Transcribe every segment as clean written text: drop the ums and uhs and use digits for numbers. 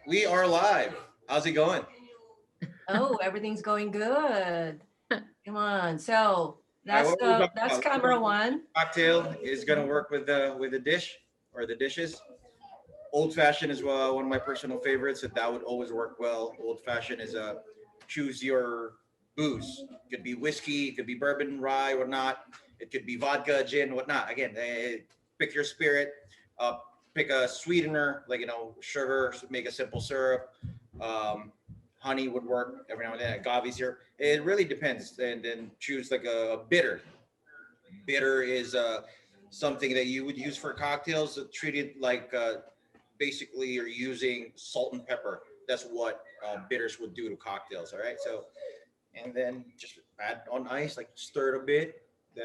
We are live. How's it going? Oh, everything's going good. Come on. So All right, what are we talking that's about? camera one. Cocktail is gonna work with the dish or the dishes. Old fashioned is one of my personal favorites, and that would always work well. Old fashioned is choose your booze. It could be whiskey, it could be bourbon, rye, whatnot. It could be vodka, gin, whatnot. Again, pick your spirit. Uh, Pick a sweetener like sugar. Make a simple syrup. Um, Honey would work every now and then. Agave's here. It really depends. And then choose like a bitter. Bitter is something that you would use for cocktails. Treat it like basically you're using salt and pepper. That's what bitters would do to cocktails. All right. So and then just add on ice, like stir it a bit.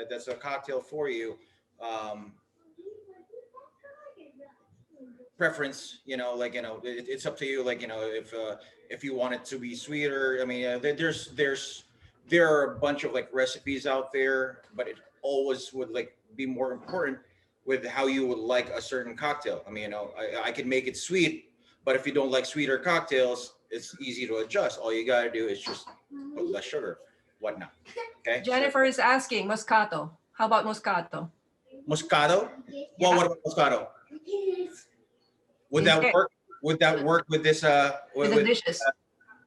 That's a cocktail for you. Um, Preference, it's up to you. Like if you want it to be sweeter. I mean, there are a bunch of like recipes out there, but it always would like be more important with how you would like a certain cocktail. I mean, I could make it sweet, but if you don't like sweeter cocktails, it's easy to adjust. All you got to do is just put less sugar, whatnot. Okay, so Jennifer is asking Moscato. How about Moscato? Moscato. Well, Yeah, what about Moscato? Would is that there work? Would that work with this with the dishes?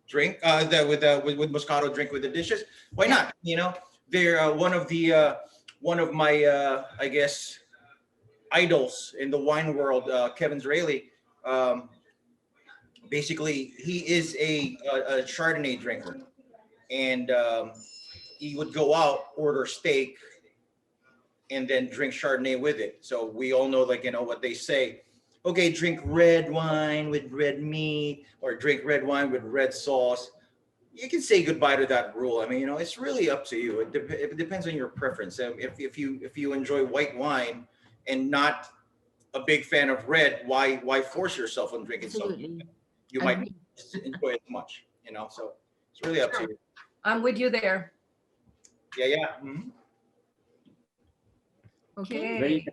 drink with Moscato drink with the dishes? Why Yeah. not? They're one of my I guess idols in the wine world, Kevin Zraeli. Um, Basically, he is a Chardonnay drinker, and he would go out, order steak, and then drink Chardonnay with it. So we all know, like, what they say. Okay, drink red wine with red meat, or drink red wine with red sauce. You can say goodbye to that rule. I mean, it's really up to you. It depends on your preference. If you enjoy white wine and not a big fan of red, why force yourself on drinking something Absolutely. you might not Agree. enjoy as much? So it's really up to Sure. you. I'm with you there. Yeah, yeah. Okay. Okay.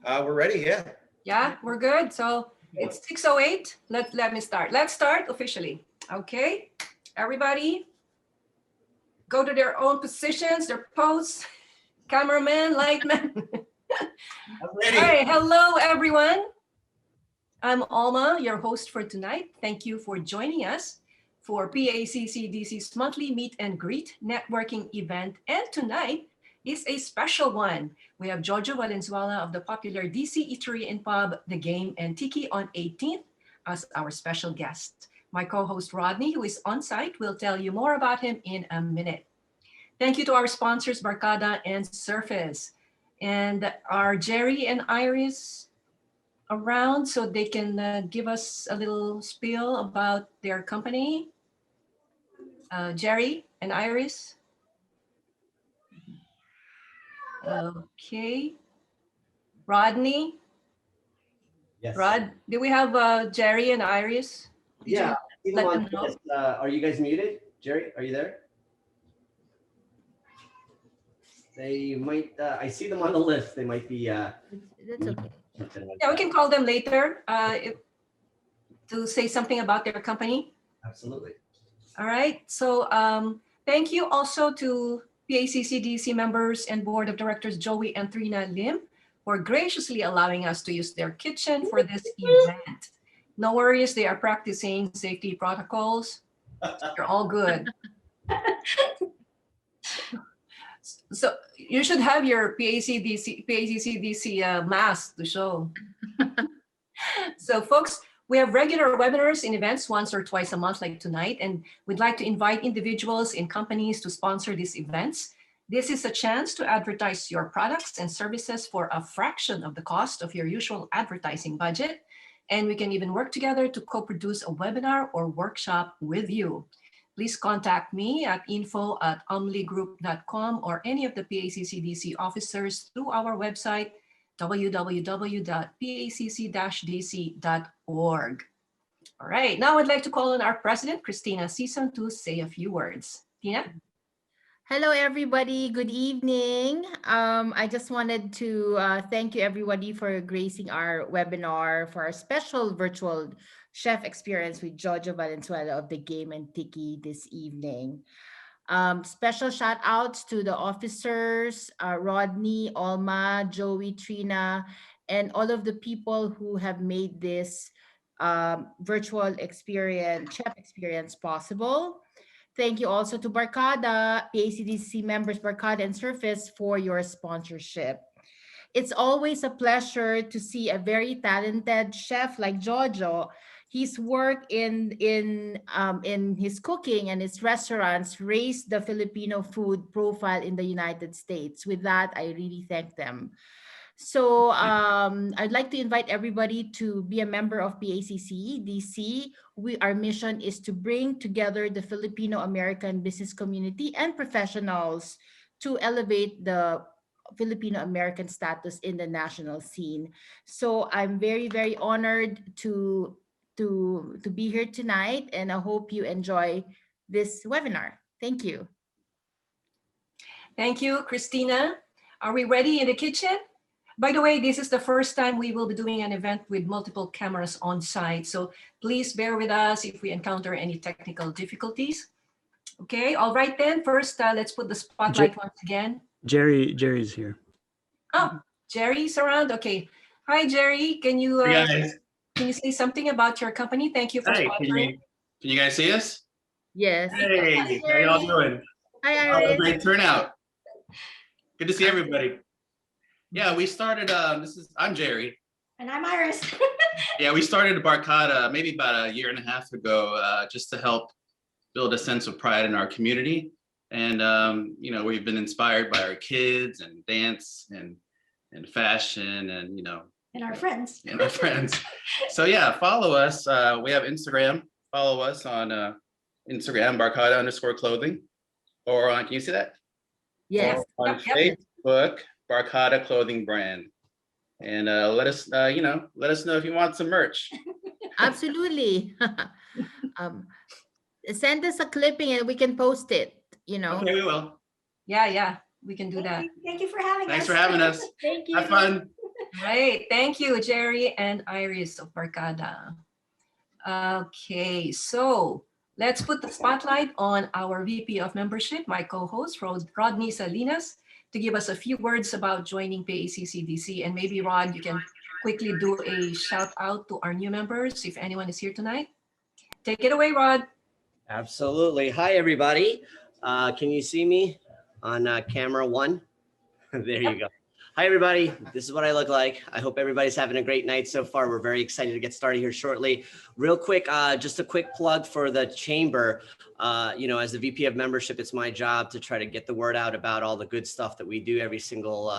We're ready. Yeah. Yeah, we're good. So it's 6:08. Let me start. Let's start officially. Okay. Everybody go to their own positions, their posts. Cameraman, lightman. I'm All ready. right. Hello, everyone. I'm Alma, your host for tonight. Thank you for joining us for PACC-DC's monthly meet and greet networking event. And tonight is a special one. We have Jojo Valenzuela of the popular DC Eatery and Pub, The Game, and Tiki on 18th as our special guest. My co-host Rodney, who is on site, will tell you more about him in a minute. Thank you to our sponsors, Barcada and Surface. And are Jerry and Iris around so they can give us a little spiel about their company? Jerry and Iris? Okay. Rodney? Yes. Rod, do we have Jerry and Iris? Did Yeah. you let them know? Yes. Are you guys muted? Jerry, are you there? They might. I see them on the list. They might be. That's okay. Something like Yeah, we that. can call them later to say something about their company. Absolutely. All right. So thank you also to PACC-DC members and Board of Directors Joey and Trina Lim for graciously allowing us to use their kitchen for this event. No worries, they are practicing safety protocols. They're all good. So you should have your PACC-DC mask to show. So folks, we have regular webinars and events once or twice a month like tonight, and we'd like to invite individuals and companies to sponsor these events. This is a chance to advertise your products and services for a fraction of the cost of your usual advertising budget. And we can even work together to co-produce a webinar or workshop with you. Please contact me at info@umligroup.com or any of the PACC-DC officers through our website, www.pacc-dc.org. All right, now I'd like to call on our president, Christina Season, to say a few words. Tina? Hello, everybody. Good evening. I just wanted to thank you, everybody, for gracing our webinar for our special virtual chef experience with Jojo Valenzuela of the Game and Tiki this evening. Special shout outs to the officers, Rodney, Alma, Joey, Trina, and all of the people who have made this virtual experience, chef experience possible. Thank you also to Barkada, PACDC members, Barkada and Surface for your sponsorship. It's always a pleasure to see a very talented chef like Jojo. His work in his cooking and his restaurants raised the Filipino food profile in the United States. With that, I really thank them. So I'd like to invite everybody to be a member of PACC-DC. Our mission is to bring together the Filipino American business community and professionals to elevate the Filipino American status in the national scene. So I'm very, very honored to be here tonight, and I hope you enjoy this webinar. Thank you. Thank you, Christina. Are we ready in the kitchen? By the way, this is the first time we will be doing an event with multiple cameras on site. So please bear with us if we encounter any technical difficulties. Okay, all right then. First, let's put the spotlight once again. Jerry's here. Oh, Jerry's around. Okay. Hi, Jerry. Can you say something about your company? Thank you for sponsoring. Can you guys see us? Yes. Hey, how y'all doing? Hi, Oh, Iris. great turnout. Good to see everybody. Yeah, we started. I'm Jerry. And I'm Iris. Yeah, we started Barkada maybe about a year and a half ago, just to help build a sense of pride in our community. And you know, we've been inspired by our kids and dance and fashion and And our friends. and our friends. So yeah, follow us. We have Instagram. Follow us on Instagram, Barkada_clothing, or on, can you see that? Yes. Or on Yep. Facebook, Barkada Clothing Brand. And let us know if you want some merch. Absolutely. Send us a clipping and we can post it, Okay, we will. Yeah, we can do that. Thank you for having us. Thanks for having us. Thank you. Have fun. Right. Thank you, Jerry and Iris of Barkada. Okay, so let's put the spotlight on our VP of Membership, my co-host, Rodney Salinas, to give us a few words about joining PACC-DC. And maybe, Rod, you can quickly do a shout out to our new members if anyone is here tonight. Take it away, Rod. Absolutely. Hi, everybody. Can you see me on camera one? There you go. Hi, everybody. This is what I look like. I hope everybody's having a great night so far. We're very excited to get started here shortly. Real quick, just a quick plug for the chamber. As the VP of membership, it's my job to try to get the word out about all the good stuff that we do every single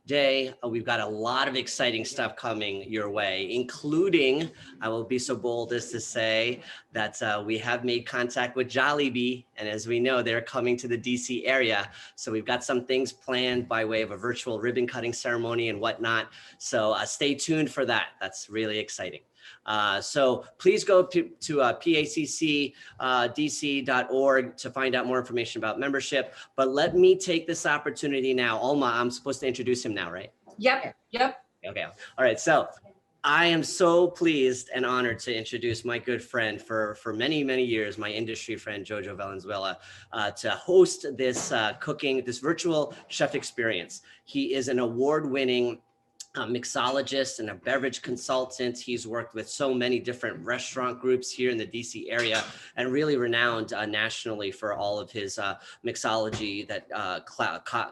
day. We've got a lot of exciting stuff coming your way, including, I will be so bold as to say that we have made contact with Jollibee. And as we know, they're coming to the DC area. So we've got some things planned by way of a virtual ribbon cutting ceremony and whatnot. So stay tuned for that. That's really exciting. So please go to paccdc.org to find out more information about membership. But let me take this opportunity now. Alma, I'm supposed to introduce him now, right? Yep. Okay. All right. So I am so pleased and honored to introduce my good friend for many, many years, my industry friend, Jojo Valenzuela, to host this this virtual chef experience. He is an award-winning mixologist and a beverage consultant. He's worked with so many different restaurant groups here in the DC area and really renowned nationally for all of his mixology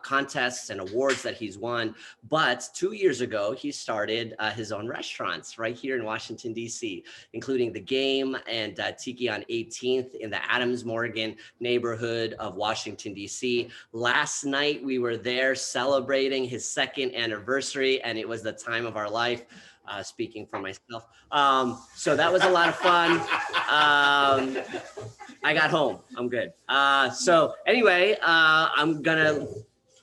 contests and awards that he's won. But 2 years ago, he started his own restaurants right here in Washington, DC, including The Game and Tiki on 18th in the Adams Morgan neighborhood of Washington, DC. Last night, we were there celebrating his 2nd anniversary, and it was the time of our life, speaking for myself. So that was a lot of fun. I got home. I'm good. So anyway, I'm gonna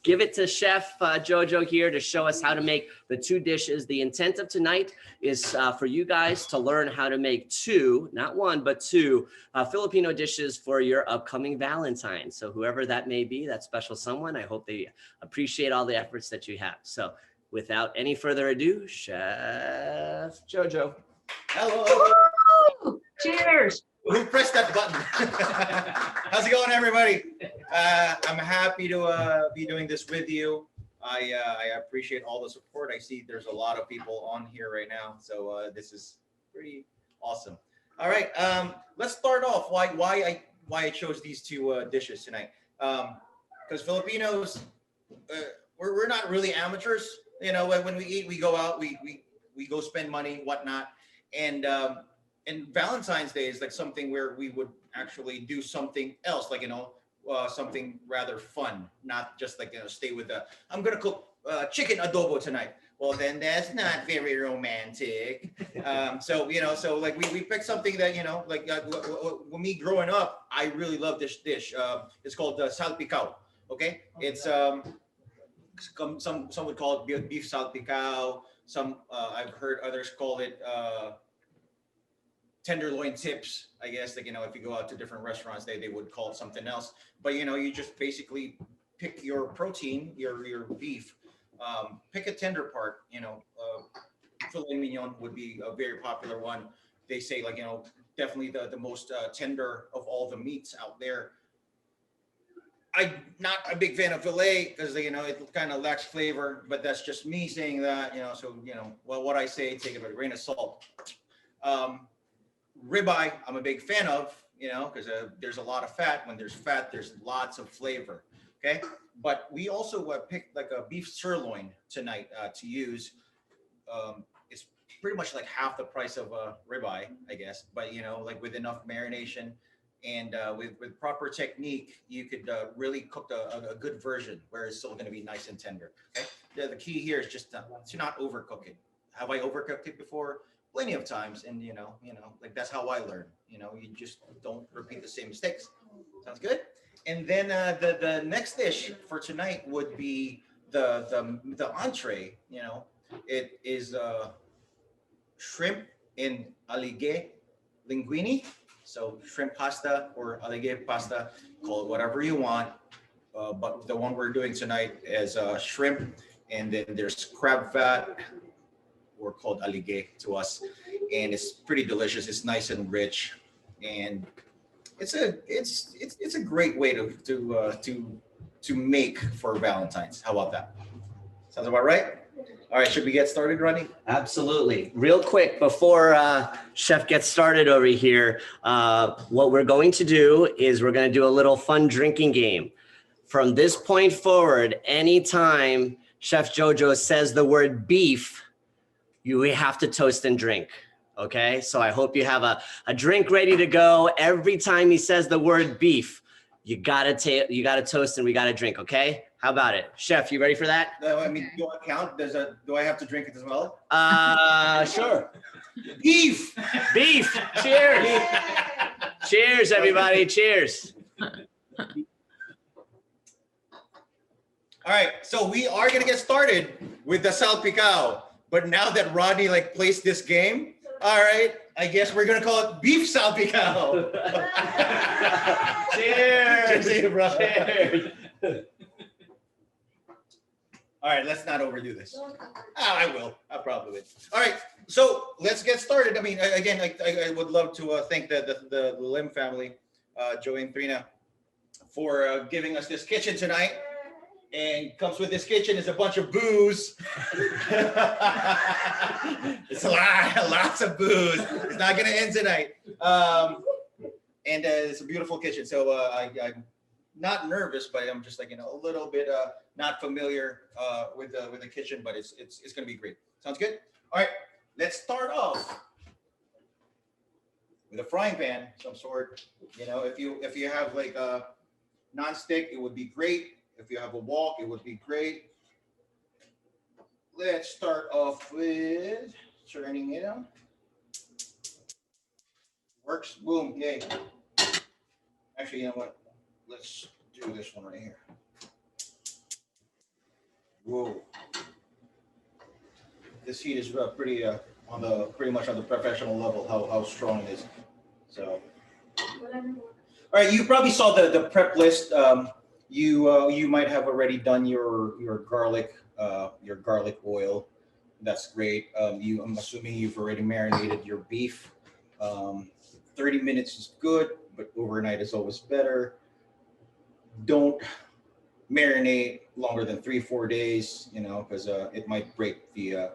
give it to Chef Jojo here to show us how to make the two dishes. The intent of tonight is for you guys to learn how to make two, not one, but two Filipino dishes for your upcoming Valentine. So whoever that may be, that special someone, I hope they appreciate all the efforts that you have. So without any further ado, Chef Jojo. Hello. Woo! Cheers. Who pressed that button? How's it going, everybody? I'm happy to be doing this with you. I appreciate all the support. I see there's a lot of people on here right now, so this is pretty awesome. All right, let's start off. Why I chose these two dishes tonight? Because Filipinos, we're not really amateurs. You know, when we eat, we go out, we go spend money, whatnot, and Valentine's Day is like something where we would actually do something else, like, you know, something rather fun, not just like, you know, stay with I'm gonna cook chicken adobo tonight. Well, then that's not very romantic. So, you know, so like we picked something that, you know, like when me growing up, I really love this dish. It's called Salpicao. Okay, it's some would call it beef Salpicao. Some I've heard others call it tenderloin tips, I guess. Like, you know, if you go out to different restaurants, they would call it something else. But, you know, you just basically pick your protein, your beef, pick a tender part. You know, filet mignon would be a very popular one. They say, like, you know, definitely the most tender of all the meats out there. I'm not a big fan of filet because, you know, it kind of lacks flavor, but that's just me saying that, you know. So, you know, well, what I say, take it with a grain of salt. Ribeye, I'm a big fan of, you know, because there's a lot of fat. When there's fat, there's lots of flavor. Okay, but we also picked like a beef sirloin tonight to use. It's pretty much like half the price of a ribeye, I guess. But, you know, like with enough marination and with proper technique, you could really cook a good version where it's still going to be nice and tender. Okay, the key here is just to not overcook it. Have I overcooked it before? Plenty of times, and you know, like that's how I learn. You know, you just don't repeat the same mistakes. Sounds good. And then the next dish for tonight would be the entree. You know, it is shrimp in Aligue, linguini. So shrimp pasta or Aligue pasta, call it whatever you want. But the one we're doing tonight is shrimp, and then there's crab fat, or called Aligue to us, and it's pretty delicious. It's nice and rich, and it's a great way to make for Valentine's. How about that? Sounds about right. All right, should we get started, Ronnie? Absolutely. Real quick, before Chef gets started over here, what we're going to do is we're going to do a little fun drinking game. From this point forward, anytime Chef Jojo says the word beef, we have to toast and drink. Okay, so I hope you have a drink ready to go. Every time he says the word beef, you gotta toast and we gotta drink. Okay, how about it, Chef? You ready for that? I mean, do I count? Do I have to drink it as well? Sure. Beef. Beef. Cheers. Cheers, everybody. Cheers. All right, so we are gonna get started with the Salpicao. But now that Rodney like placed this game, all right, I guess we're gonna call it beef Salpicao. Cheers. Cheers, bro. Cheers. All right, let's not overdo this. Oh, I will. I probably will. All right, so let's get started. I mean, again, I would love to thank the Lim family, Joe and Trina, for giving us this kitchen tonight. And comes with this kitchen is a bunch of booze. It's lots of booze. It's not gonna end tonight. And it's a beautiful kitchen. So I'm not nervous, but I'm just like, you know, a little bit not familiar with the kitchen, but it's gonna be great. Sounds good. All right, let's start off with a frying pan, some sort. You know, if you have like a non-stick, it would be great. If you have a wok, it would be great. Let's start off with turning it on. Works. Boom. Yay. Actually, you know what? Let's do this one right here. Whoa. This heat is pretty pretty much on the professional level. How strong it is. So. All right, you probably saw the prep list. You might have already done your garlic oil. That's great. I'm assuming you've already marinated your beef. 30 minutes is good, but overnight is always better. Don't marinate longer than 3-4 days, because it might break the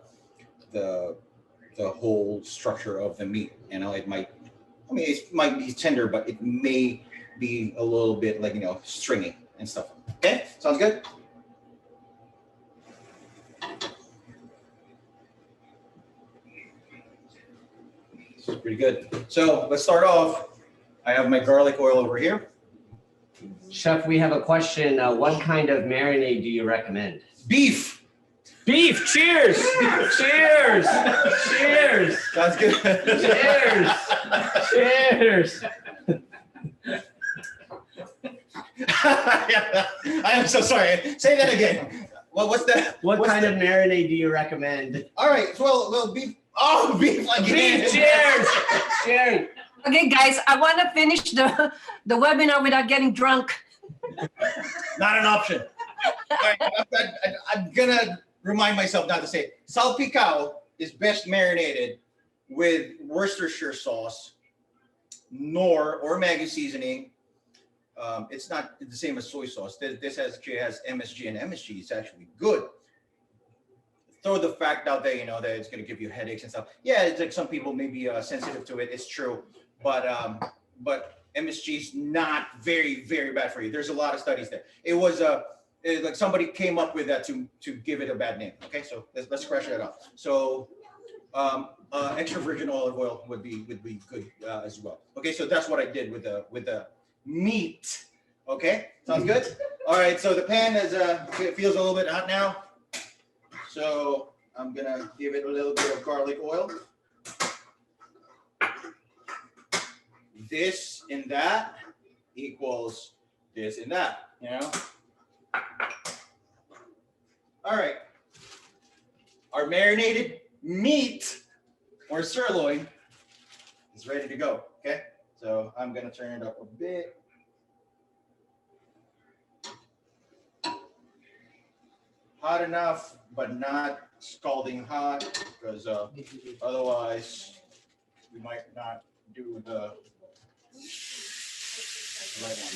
whole structure of the meat. It might be tender, but it may be a little bit like, stringy and stuff. Okay, sounds good? This is pretty good. So let's start off. I have my garlic oil over here. Chef, we have a question. What kind of marinade do you recommend? Beef. Beef. Cheers. Cheers. Cheers. Sounds good. Cheers. Cheers. I am so sorry. Say that again. What's that? What kind of marinade do you recommend? All right. Well, beef. Oh, beef again. Beef. Cheers. Cheers. Okay, guys, I want to finish the webinar without getting drunk. Not an option. All right, I'm gonna remind myself not to say it. Salpicao is best marinated with Worcestershire sauce, or Maggi seasoning. It's not the same as soy sauce. This has MSG, and MSG is actually good. Throw the fact out there, that it's going to give you headaches and stuff. Yeah, it's like some people may be sensitive to it. It's true, but MSG is not very, very bad for you. There's a lot of studies there. It was like somebody came up with that to give it a bad name. Okay, so let's scratch that out. So extra virgin olive oil would be good as well. Okay, so that's what I did with the meat. Okay, sounds good. All right, so the pan it feels a little bit hot now. So I'm gonna give it a little bit of garlic oil. This and that equals this and that, All right. Our marinated meat or sirloin is ready to go, okay? So I'm gonna turn it up a bit. Hot enough, but not scalding hot, because otherwise we might not do the right one.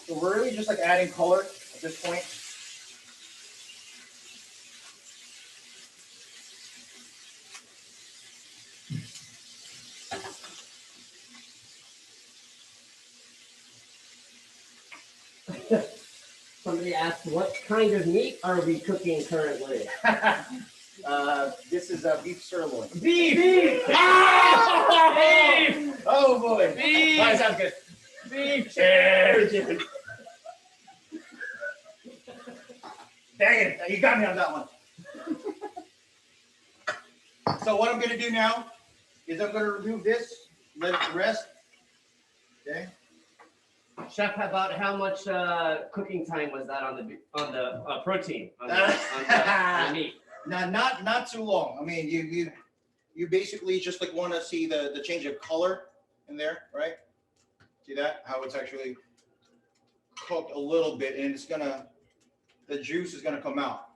So we're really just like adding color at this point. Somebody asked, what kind of meat are we cooking currently? This is beef sirloin. Beef! Beef! Ah! Beef! Oh boy! Beef! That sounds good. Beef! Cheers! Dang it! You got me on that one. So what I'm going to do now is I'm going to remove this, let it rest. Okay. Chef, about how much cooking time was that on the protein on the meat? Not too long. I mean, you basically just like want to see the change of color in there, right? See that? How it's actually cooked a little bit, and the juice is gonna come out,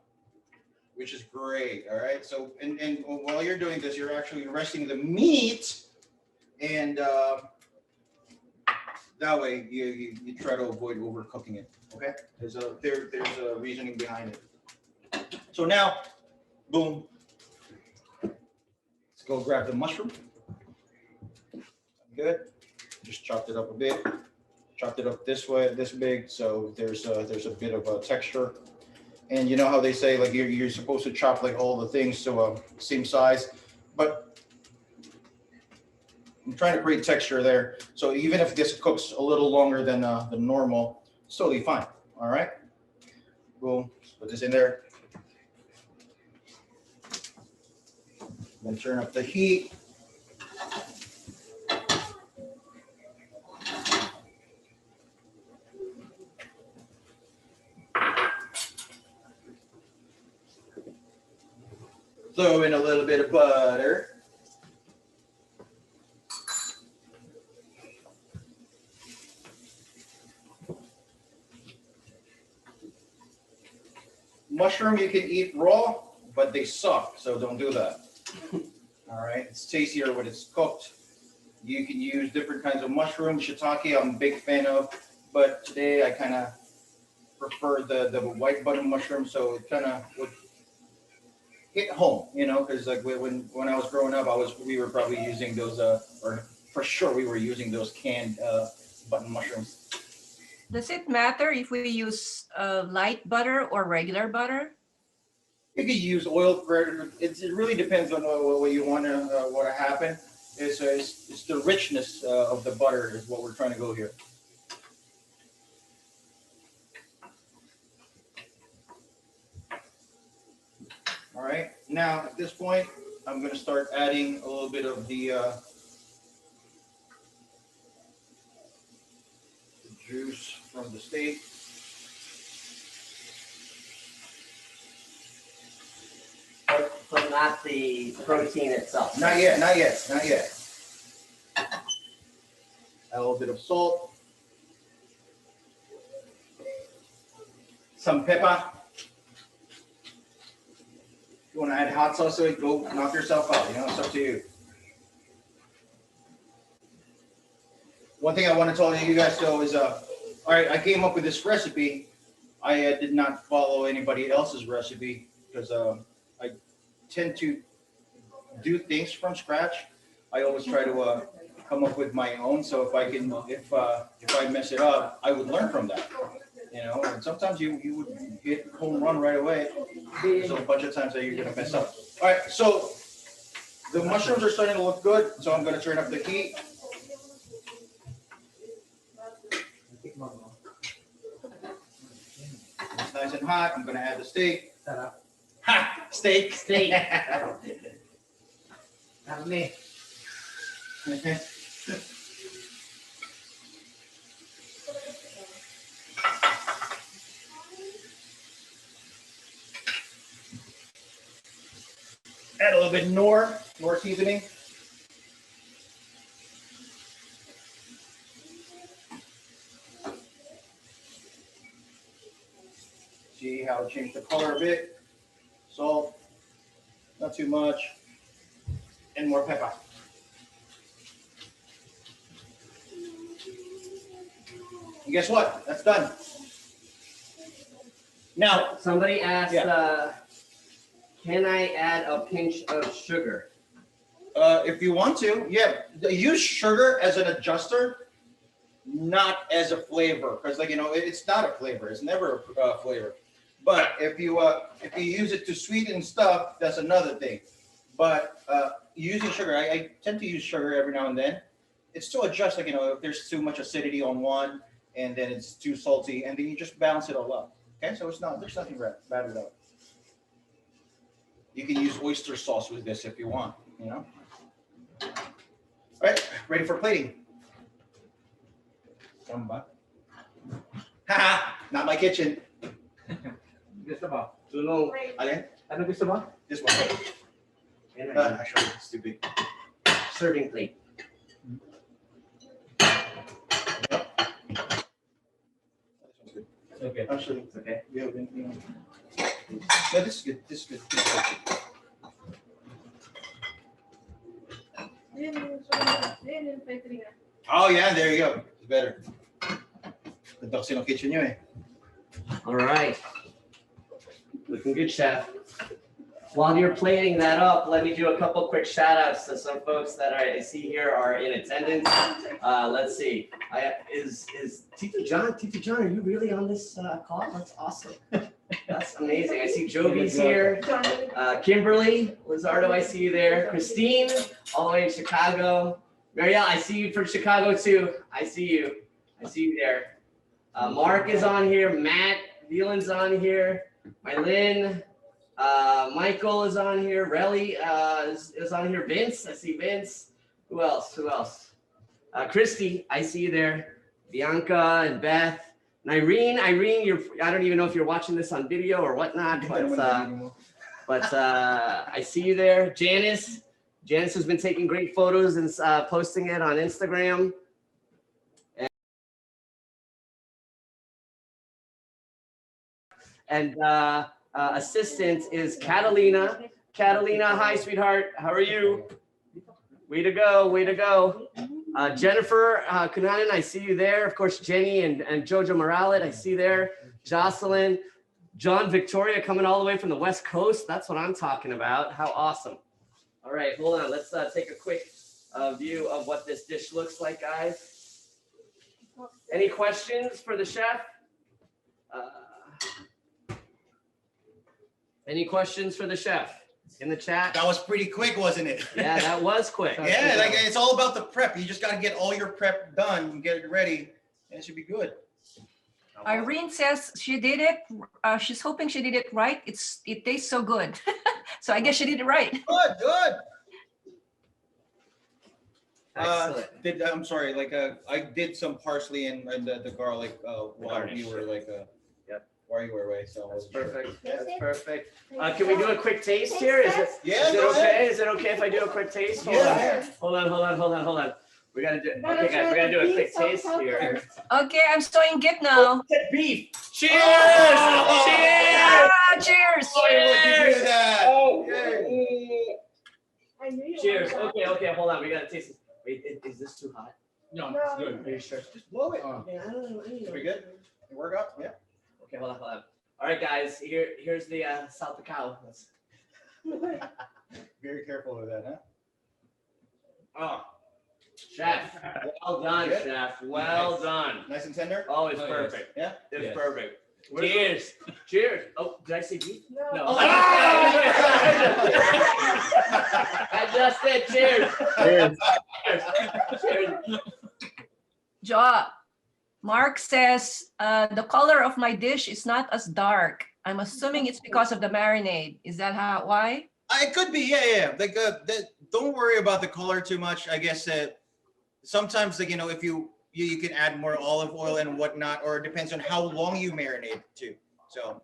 which is great. All right. So and while you're doing this, you're actually resting the meat, and that way you try to avoid overcooking it. Okay. There's a reasoning behind it. So now, boom. Let's go grab the mushroom. Good. Just chopped it up a bit. Chopped it up this way, this big, so there's a bit of a texture. And you know how they say like you're supposed to chop like all the things to same size, but I'm trying to create texture there. So even if this cooks a little longer than normal, it's totally fine. All right. Boom. Put this in there. Then turn up the heat. Throw in a little bit of butter. Mushroom you can eat raw, but they suck, so don't do that. All right, it's tastier when it's cooked. You can use different kinds of mushrooms. Shiitake, I'm a big fan of, but today I kind of prefer the white button mushroom, so it kind of would hit home, you know, because like when I was growing up, we were probably using those, or for sure we were using those canned button mushrooms. Does it matter if we use light butter or regular butter? You could use oil. It really depends on what you want to happen. It's the richness of the butter is what we're trying to go here. All right. Now at this point, I'm going to start adding a little bit of the juice from the steak. But not the protein itself. Not yet, not yet, not yet. Add a little bit of salt. Some pepper. You want to add hot sauce to it, go knock yourself out, you know, it's up to you. One thing I want to tell you guys though is, all right, I came up with this recipe. I did not follow anybody else's recipe because I tend to do things from scratch. I always try to come up with my own. So if I mess it up, I would learn from that. You know, and sometimes you would hit home run right away. There's a bunch of times that you're gonna mess up. All right, so the mushrooms are starting to look good. So I'm gonna turn up the heat. It's nice and hot. I'm gonna add the steak. Ha! Steak. Steak. Not me. Add a little bit more seasoning. See how it changed the color a bit. Salt, not too much, and more pepper. And guess what? That's done. Now, somebody asked, yeah. Can I add a pinch of sugar? If you want to, yeah. Use sugar as an adjuster, not as a flavor, because like you know, it's not a flavor. It's never a flavor. But if you use it to sweeten stuff, that's another thing. But using sugar, I tend to use sugar every now and then. It's to adjust, like you know, if there's too much acidity on one, and then it's too salty, and then you just balance it all up. Okay, so there's nothing bad with that. You can use oyster sauce with this if you want, you know. All right, ready for plating. Samba. Haha, not my kitchen. Gusto ba? Tulong. Alin? Ano gusto ba? This one. Actually, it's too big. Serving plate. Okay. Actually, It's okay. yeah, no, this is good. This is good. This is good. Oh yeah, there you go. It's better. Ganda kasi ng kitchen nyo eh. All right. Looking good, chef. While you're plating that up, let me do a couple quick shout outs to some folks that I see here are in attendance. Let's see. Is Tito John, are you really on this call? That's awesome. That's amazing. I see Jovi's here. Kimberly, Lizardo, I see you there. Christine, all the way in Chicago. Marielle, I see you from Chicago too. I see you there. Mark is on here. Matt, Dylan's on here. Mylin. Michael is on here. Relly is on here. Vince, I see Vince. Who else? Christy, I see you there. Bianca and Beth. And Irene, I don't even know if you're watching this on video or whatnot, but I see you there. Janice has been taking great photos and posting it on Instagram. And assistant is Catalina. Catalina, hi, sweetheart. How are you? Way to go. Jennifer Kunanen, I see you there. Of course, Jenny and Jojo Morales, I see there. Jocelyn, John Victoria coming all the way from the West Coast. That's what I'm talking about. How awesome. All right, hold on. Let's take a quick view of what this dish looks like, guys. Any questions for the chef? Any questions for the chef in the chat? That was pretty quick, wasn't it? Yeah, that was quick. Yeah, like it's all about the prep. You just got to get all your prep done and get it ready, and it should be good. Irene says she did it. She's hoping she did it right. It tastes so good. So I guess she did it right. Good. Excellent. I'm sorry, I did some parsley and the garlic while you were while you were away. So That's perfect. That's perfect. Can we do a quick taste here? Is it go okay? ahead. Is it okay if I do a quick taste? Yeah. Hold on. We gotta do. Okay, guys, we're gonna do a quick taste here. Okay, I'm starting get now. Beef. Cheers! Oh, Cheers! Cheers. Cheers! Oh. I knew you Cheers. wanted that. Okay. Hold on. We gotta taste it. Wait, is this too hot? No, No. it's good. Are you sure? Just blow it. Yeah, I don't know. Are we good? You work out? Yeah. Okay, hold on. All right, guys. Here's the Salpicao. Very careful with that, huh? Oh, chef. Well done, Good. chef. Well done. Nice and tender. Oh, it's Oh, yes. perfect. Yeah. It's Yes. perfect. Cheers. Cheers. Oh, did I say beef? No. Oh, I just said cheers. Cheers. Jo, Mark says the color of my dish is not as dark. I'm assuming it's because of the marinade. Is that why? It could be, yeah. Don't worry about the color too much. I guess sometimes, if you can add more olive oil and whatnot, or it depends on how long you marinate too. So,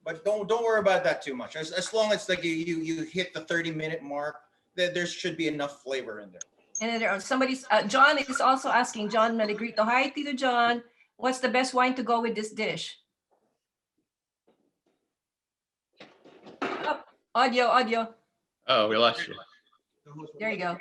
but don't worry about that too much. As long as you hit the 30-minute mark, there should be enough flavor in there. And then John is also asking, John Meligrito. Hi, Tito John. What's the best wine to go with this dish? Oh, audio. Oh, we lost you. There you go.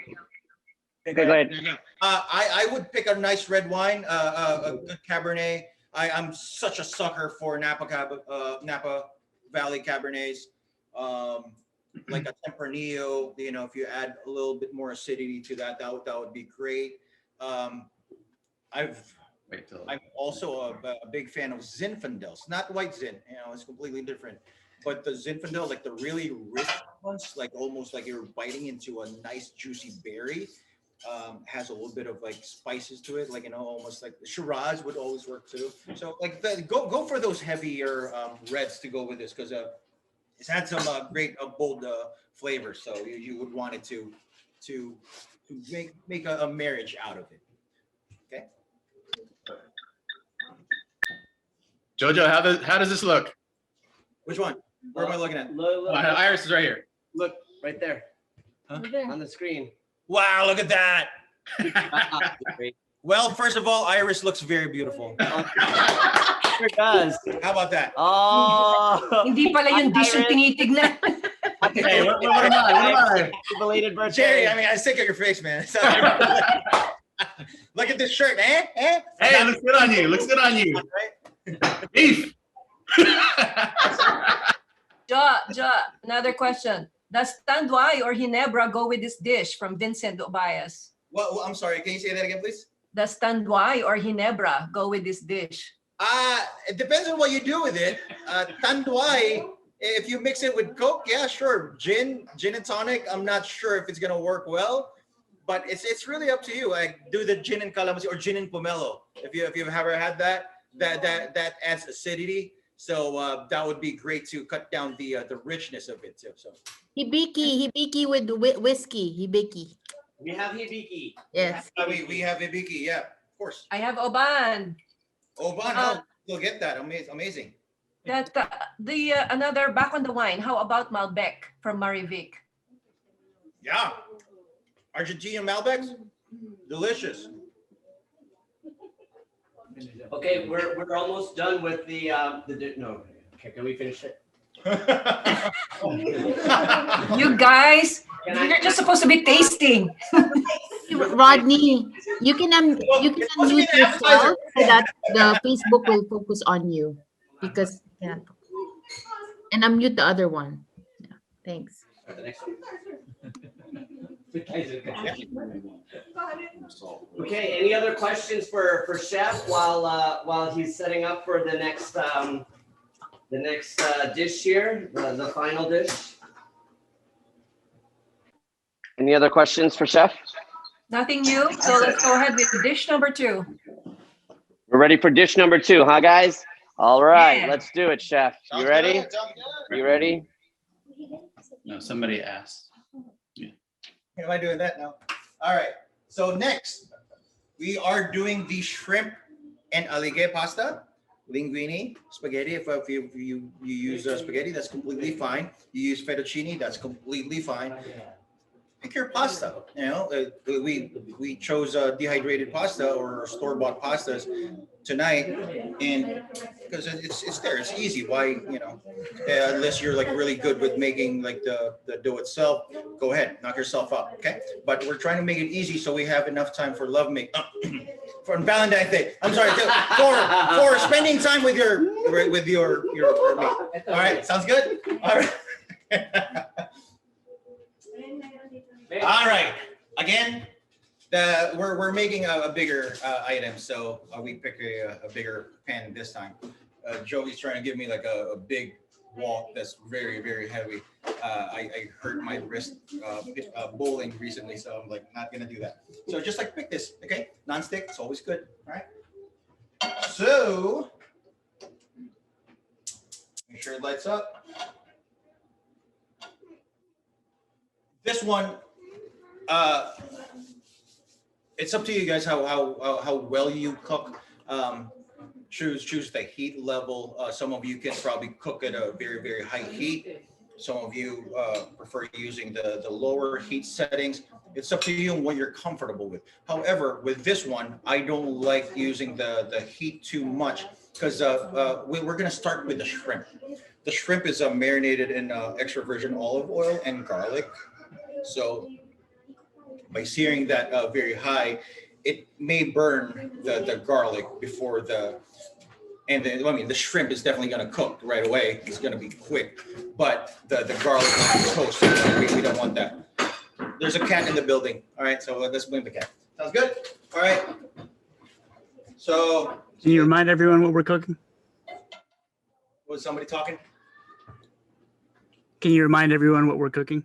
Okay, go ahead. I would pick a nice red wine, a good Cabernet. I'm such a sucker for Napa Valley Cabernets, like a Tempranillo. If you add a little bit more acidity to that would be great. I'm also a big fan of Zinfandels, not white Zin. It's completely different. But the Zinfandel, like the really rich ones, like almost like you're biting into a nice juicy berry. Has a little bit of spices to it, almost like Shiraz would always work too. So go for those heavier reds to go with this, because it's had some great bold flavors. So you would want it to make a marriage out of it. Okay. Jojo, how does this look? Which one? Where am I looking at? Look, Iris is right here. look right there Huh? on the screen. Wow, look at that. Well, first of all, Iris looks very beautiful. Sure does. How about that? Oh. Hindi pala yung dish yung tinitignan. Hey, what am I? Belated birthday. Jerry, I'm sick of your face, man. Look at this shirt, eh? Hey, looks good on you. Looks good on you. Beef. Jo, another question. Does Tanduay or Ginebra go with this dish from Vincent Obayas? Well, I'm sorry. Can you say that again, please? Does Tanduay or Ginebra go with this dish? It depends on what you do with it. Tanduay, if you mix it with Coke, yeah, sure. Gin and tonic, I'm not sure if it's gonna work well, but it's really up to you. Do the gin and calamansi or gin and pomelo. If you've ever had that adds acidity. So that would be great to cut down the richness of it too. So Hibiki with whiskey. Hibiki. We have hibiki. Yes. we have Ibiki, yeah, of course. I have Oban. Oban, you'll get that. Amazing. That another back on the wine. How about Malbec from Marivic? Yeah, Argentinian Malbecs, delicious. Okay, we're almost done with the no. Okay, can we finish it? You guys, you're just supposed to be tasting. Rodney, you can unmute yourself so that the Facebook will focus on you because yeah. And unmute the other one. Yeah, thanks. The next one. Okay, any other questions for Chef while he's setting up for the next dish here, the final dish? Any other questions for Chef? Nothing new. So let's go ahead with dish number 2. We're ready for dish number 2, huh, guys? All right, Yeah. let's do it, Chef. You ready? You ready? No, somebody asked. Am I doing that now? All right. So next, we are doing the shrimp and Aligay pasta, linguini, spaghetti. If you use spaghetti, that's completely fine. You use fettuccine, that's completely fine. Pick your pasta. You know, we chose dehydrated pasta or store-bought pastas tonight, and because it's there, it's easy. Why, you know, unless you're like really good with making like the dough itself, go ahead, knock yourself up, okay? But we're trying to make it easy so we have enough time for love make for Valentine's Day. I'm sorry, for spending time with your mate. All right, sounds good. All right. All right. Again, we're making a bigger item, so we pick a bigger pan this time. Joey's trying to give me like a big wok that's very, very heavy. I hurt my wrist bowling recently, so I'm like not gonna do that. So just like pick this, okay? Non-stick, it's always good. All right. So make sure it lights up. This one. It's up to you guys how well you cook. Choose the heat level. Some of you can probably cook at a very, very high heat. Some of you prefer using the lower heat settings. It's up to you and what you're comfortable with. However, with this one, I don't like using the heat too much because we're gonna start with the shrimp. The shrimp is marinated in extra virgin olive oil and garlic. So by searing that very high, it may burn the garlic before the shrimp is definitely going to cook right away. It's going to be quick, but the garlic is toast. We don't want that. There's a cat in the building. All right, so let's blame the cat. Sounds good? All right. So can you remind everyone what we're cooking? Was somebody talking? Can you remind everyone what we're cooking?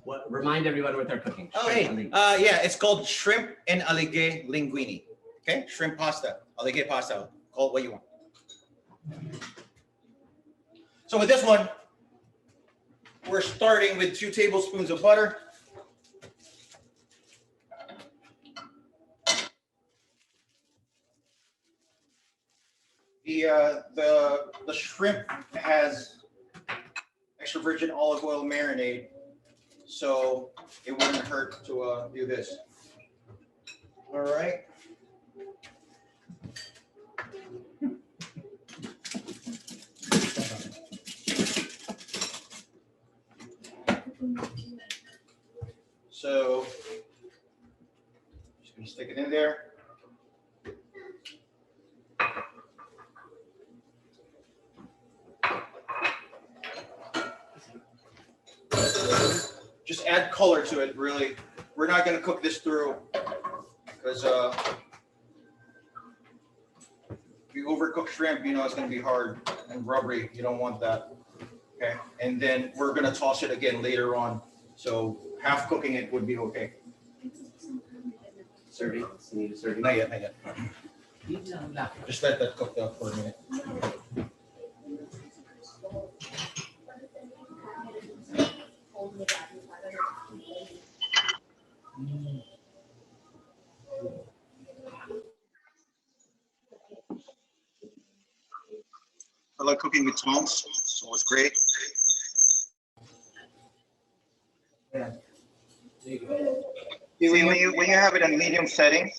What? Remind everyone what they're cooking. Oh, hey, yeah, it's called shrimp and Aligay linguini. Okay, shrimp pasta, Aligay pasta. Call it what you want. So with this one, we're starting with 2 tablespoons of butter. The shrimp has extra virgin olive oil marinade, so it wouldn't hurt to do this. All right. So just gonna stick it in there. Just add color to it, really. We're not gonna cook this through because if you overcook shrimp, you know it's gonna be hard and rubbery. You don't want that. Okay, and then we're gonna toss it again later on. So half cooking it would be okay. Serving. You need a serving. Not yet, not yet. Just let that cook for a minute. like cooking with tongs, so it's great. See, when you have it in medium setting,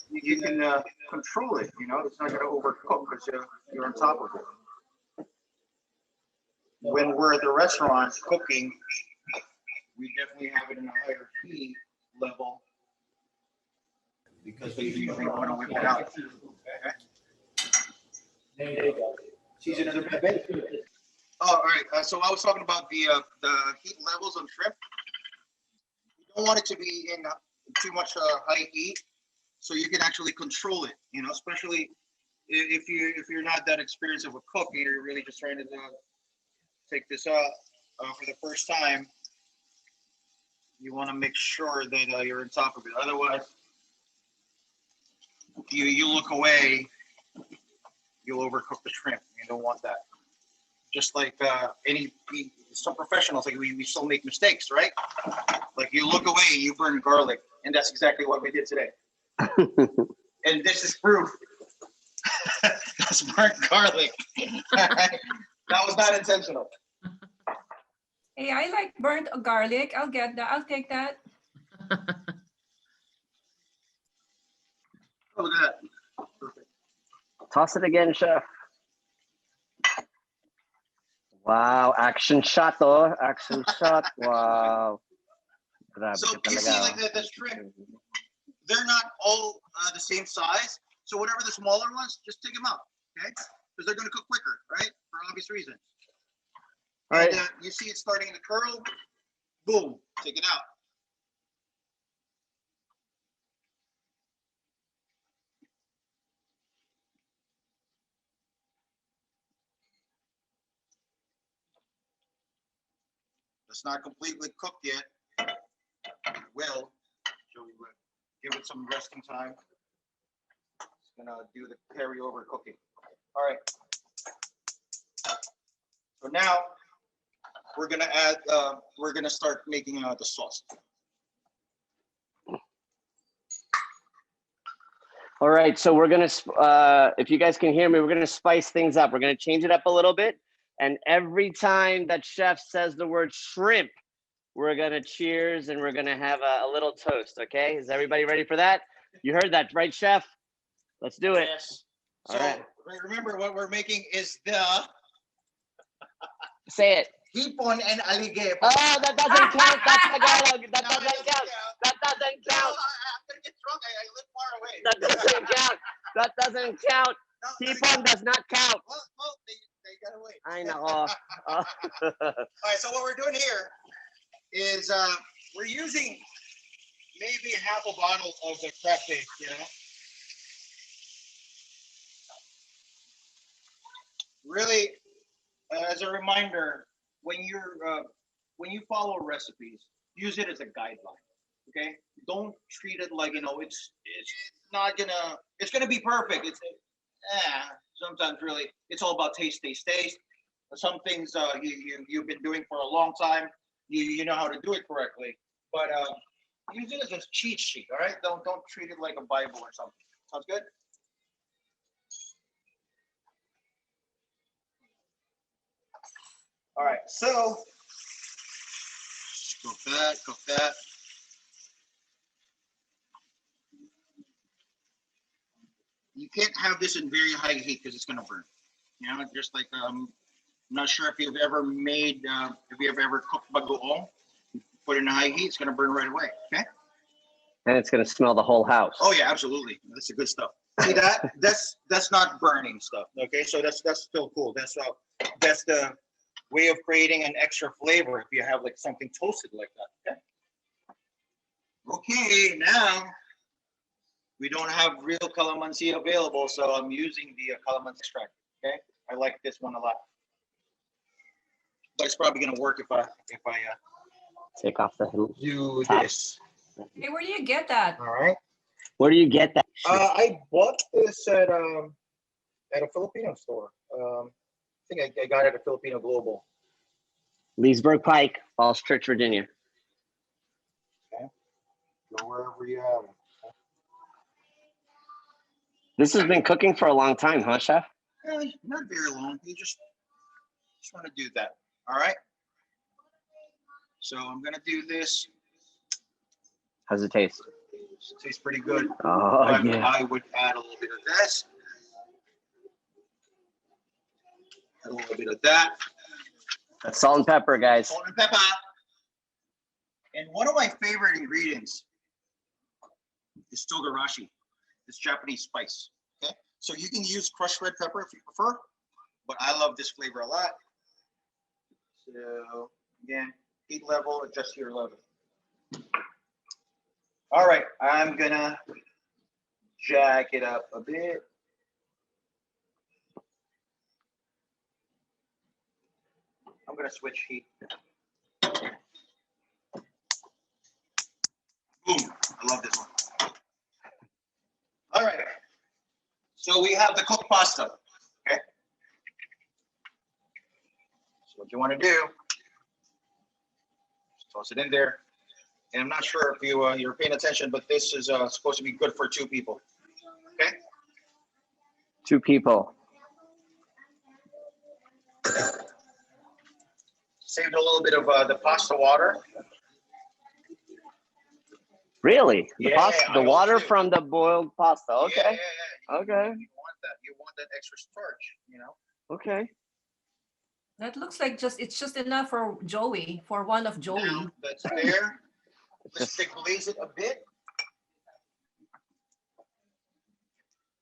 you can control it. You know, it's not going to overcook because you're on top of it. When we're at the restaurants cooking, we definitely have it in a higher heat level because we usually want to whip it out. Okay. Season is a bit. Oh, all right. So I was talking about the heat levels on shrimp. You don't want it to be in too much high heat, so you can actually control it. You know, especially if you're not that experienced of a cook, and you're really just trying to take this out for the first time. You want to make sure that you're on top of it. Otherwise, you look away, you'll overcook the shrimp. You don't want that. Just like some professionals, like we still make mistakes, right? Like you look away, you burn garlic, and that's exactly what we did today. And this is proof. That's burnt garlic. That was not intentional. Hey, I like burnt garlic. I'll get that. I'll take that. Oh, look at that. Perfect. Toss it again, chef. Wow, action shot though. Action shot. Wow. Grabe So ka you see, talaga. like the shrimp, they're not all the same size. So whatever the smaller ones, just take them out, okay? Because they're going to cook quicker, right? For obvious reasons. All right. And you see it starting to curl. Boom, take it out. It's not completely cooked yet. It will. So we will give it some resting time. It's gonna do the carryover cooking. All right. So now we're gonna add. We're gonna start making the sauce. All right, so we're gonna, if you guys can hear me, we're gonna spice things up. We're gonna change it up a little bit. And every time that chef says the word shrimp, we're gonna cheers and we're gonna have a little toast, okay? Is everybody ready for that? You heard that, right, chef? Let's do it. Yes. All So right. remember what we're making is the Say it. hipon and aligay. Oh, that doesn't count. That's Tagalog. That No, doesn't it count. That doesn't No, count. I'm gonna get drunk. I live far away. That doesn't count. That doesn't count. No, Hipon does not count. Well, they gotta wait. I know. All right, so what we're doing here is we're using maybe half a bottle of the crab paste, you know. Really, as a reminder, when you follow recipes, use it as a guideline. Okay, don't treat it like it's not gonna it's gonna be perfect. Sometimes really it's all about taste. Some things you've been doing for a long time, you know how to do it correctly, but use it as a cheat sheet. All right, don't treat it like a Bible or something. Sounds good. All right, so cook that. You can't have this in very high heat because it's gonna burn. You know, just like I'm not sure if you've ever made, if you've ever cooked bagoong, put it in high heat, it's gonna burn right away. Okay. And it's gonna smell the whole house. Oh yeah, absolutely. That's the good stuff. See that? That's not burning stuff. Okay, so that's still cool. That's the way of creating an extra flavor if you have like something toasted like that. Okay. Okay, now we don't have real calamansi available, so I'm using the calamansi extract. Okay, I like this one a lot, but it's probably gonna work if I Take off the do top. this. Hey, where do you get that? All right. Where do you get that? I bought this at a Filipino store. I think I got it at a Filipino Global. Leesburg Pike, Falls Church, Virginia. Okay. Go wherever you have it. This has been cooking for a long time, huh, chef? Not very long. You just want to do that. All right. So I'm gonna do this. How's it taste? It tastes pretty good. Oh, But yeah. I would add a little bit of this. Add a little bit of that. That's salt and pepper, guys. Salt and pepper. And one of my favorite ingredients is togarashi. This Japanese spice. Okay, so you can use crushed red pepper if you prefer, but I love this flavor a lot. So again, heat level, adjust your level. All right, I'm gonna jack it up a bit. I'm gonna switch heat. Boom, I love this one. All right, so we have the cooked pasta, okay? So what you wanna do, just toss it in there. And I'm not sure if you're paying attention, but this is supposed to be good for 2 people, okay? 2 people. Saved a little bit of the pasta water. Really? The Yeah, pasta, I the will water too. from the boiled pasta. Yeah, Okay. yeah. Okay. You want that. You want that extra starch, you know? Okay. That looks like it's just enough for Joey, for one of Joey. Now that's there. Let's deglaze it a bit.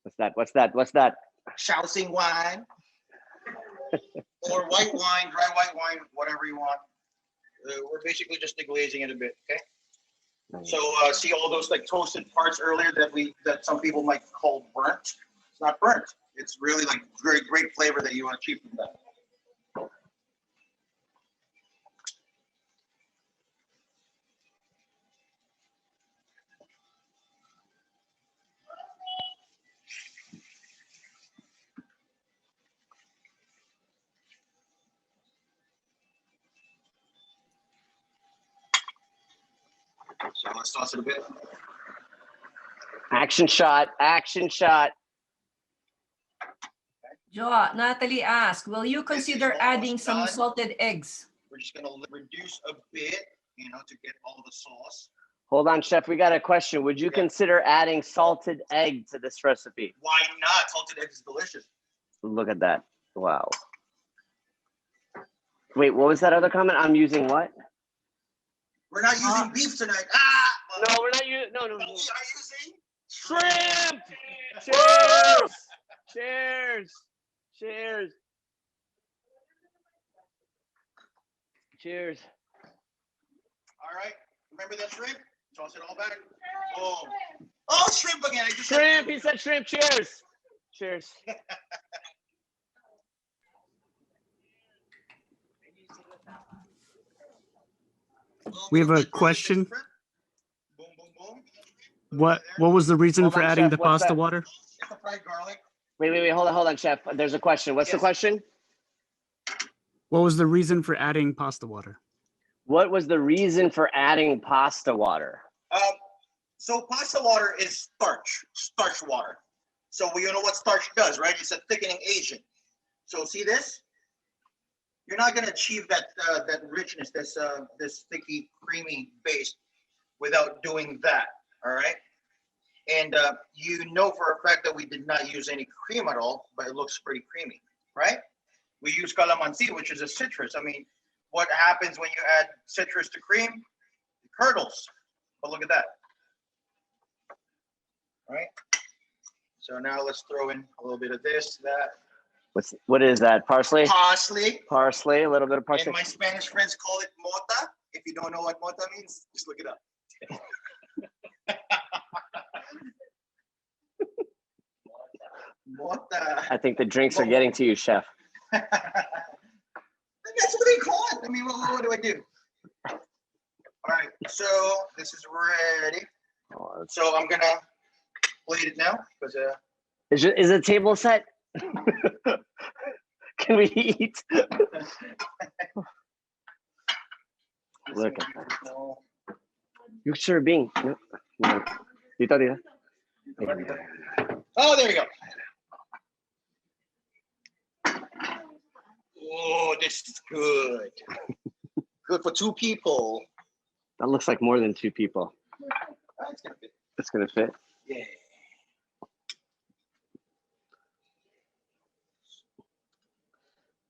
What's that? What's that? What's that? Shaoxing wine. Or white wine, dry white wine, whatever you want. We're basically just deglazing it a bit, okay? So see all those like toasted parts earlier that some people might call burnt. It's not burnt. It's really like very great flavor that you want to achieve from that. So let's toss it a bit. Action shot. Action shot. Jo, Natalie asked, will you consider adding some done. salted eggs? We're just gonna reduce a bit, you know, to get all the sauce. Hold on, chef. We got a question. Would you Yeah. consider adding salted egg to this recipe? Why not? Salted egg is delicious. Look at that. Wow. Wait, what was that other comment? I'm using what? We're not using beef tonight. No, we're not using. No, no. We are using Shrimp. Cheers. Cheers. Cheers. Cheers. All right. Remember that shrimp? Toss it all back. Oh, oh, shrimp again. I just said Shrimp. He said shrimp. Cheers. Cheers. We have a Little bit question. shrimp. Boom, boom, boom. What was the reason Hold for on, adding chef, the what's pasta that? water? It's the fried garlic. Wait. Hold on, chef. There's a question. What's the Yes. question? What was the reason for adding pasta water? What was the reason for adding pasta water? So pasta water is starch water. So you know what starch does, right? It's a thickening agent. So see this? You're not going to achieve that that richness, this sticky, creamy base, without doing that. All right. And you know for a fact that we did not use any cream at all, but it looks pretty creamy, right? We use calamansi, which is a citrus. I mean, what happens when you add citrus to cream? It curdles. But look at that. All right. So now let's throw in a little bit of this, that. What is that? Parsley? Parsley. Parsley, a little bit of parsley. And my Spanish friends call it mota. If you don't know what mota means, just look it up. Mota. I think the drinks are getting to you, chef. That's what they call it. I mean, what do I do? All right, so this is ready. Oh, So I'm gonna plate it now because is the table set? Can we eat? Look at that. no. You're serving. No. Dito. Oh, there you go. Oh, this is good. Good for 2 people. That looks like more than 2 people. It's gonna fit. It's gonna fit. Yeah.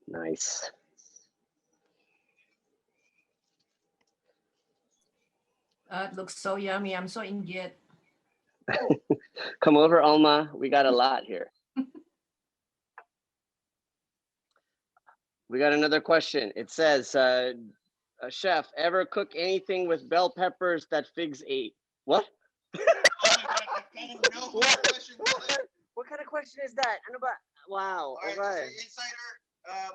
Nice. It looks so yummy. I'm so inggit. Come over, Alma. We got a lot here. We got another question. It says, chef, ever cook anything with bell peppers that figs ate? What? What kind of question is that? Ano ba? Wow. All right, Okay. insider,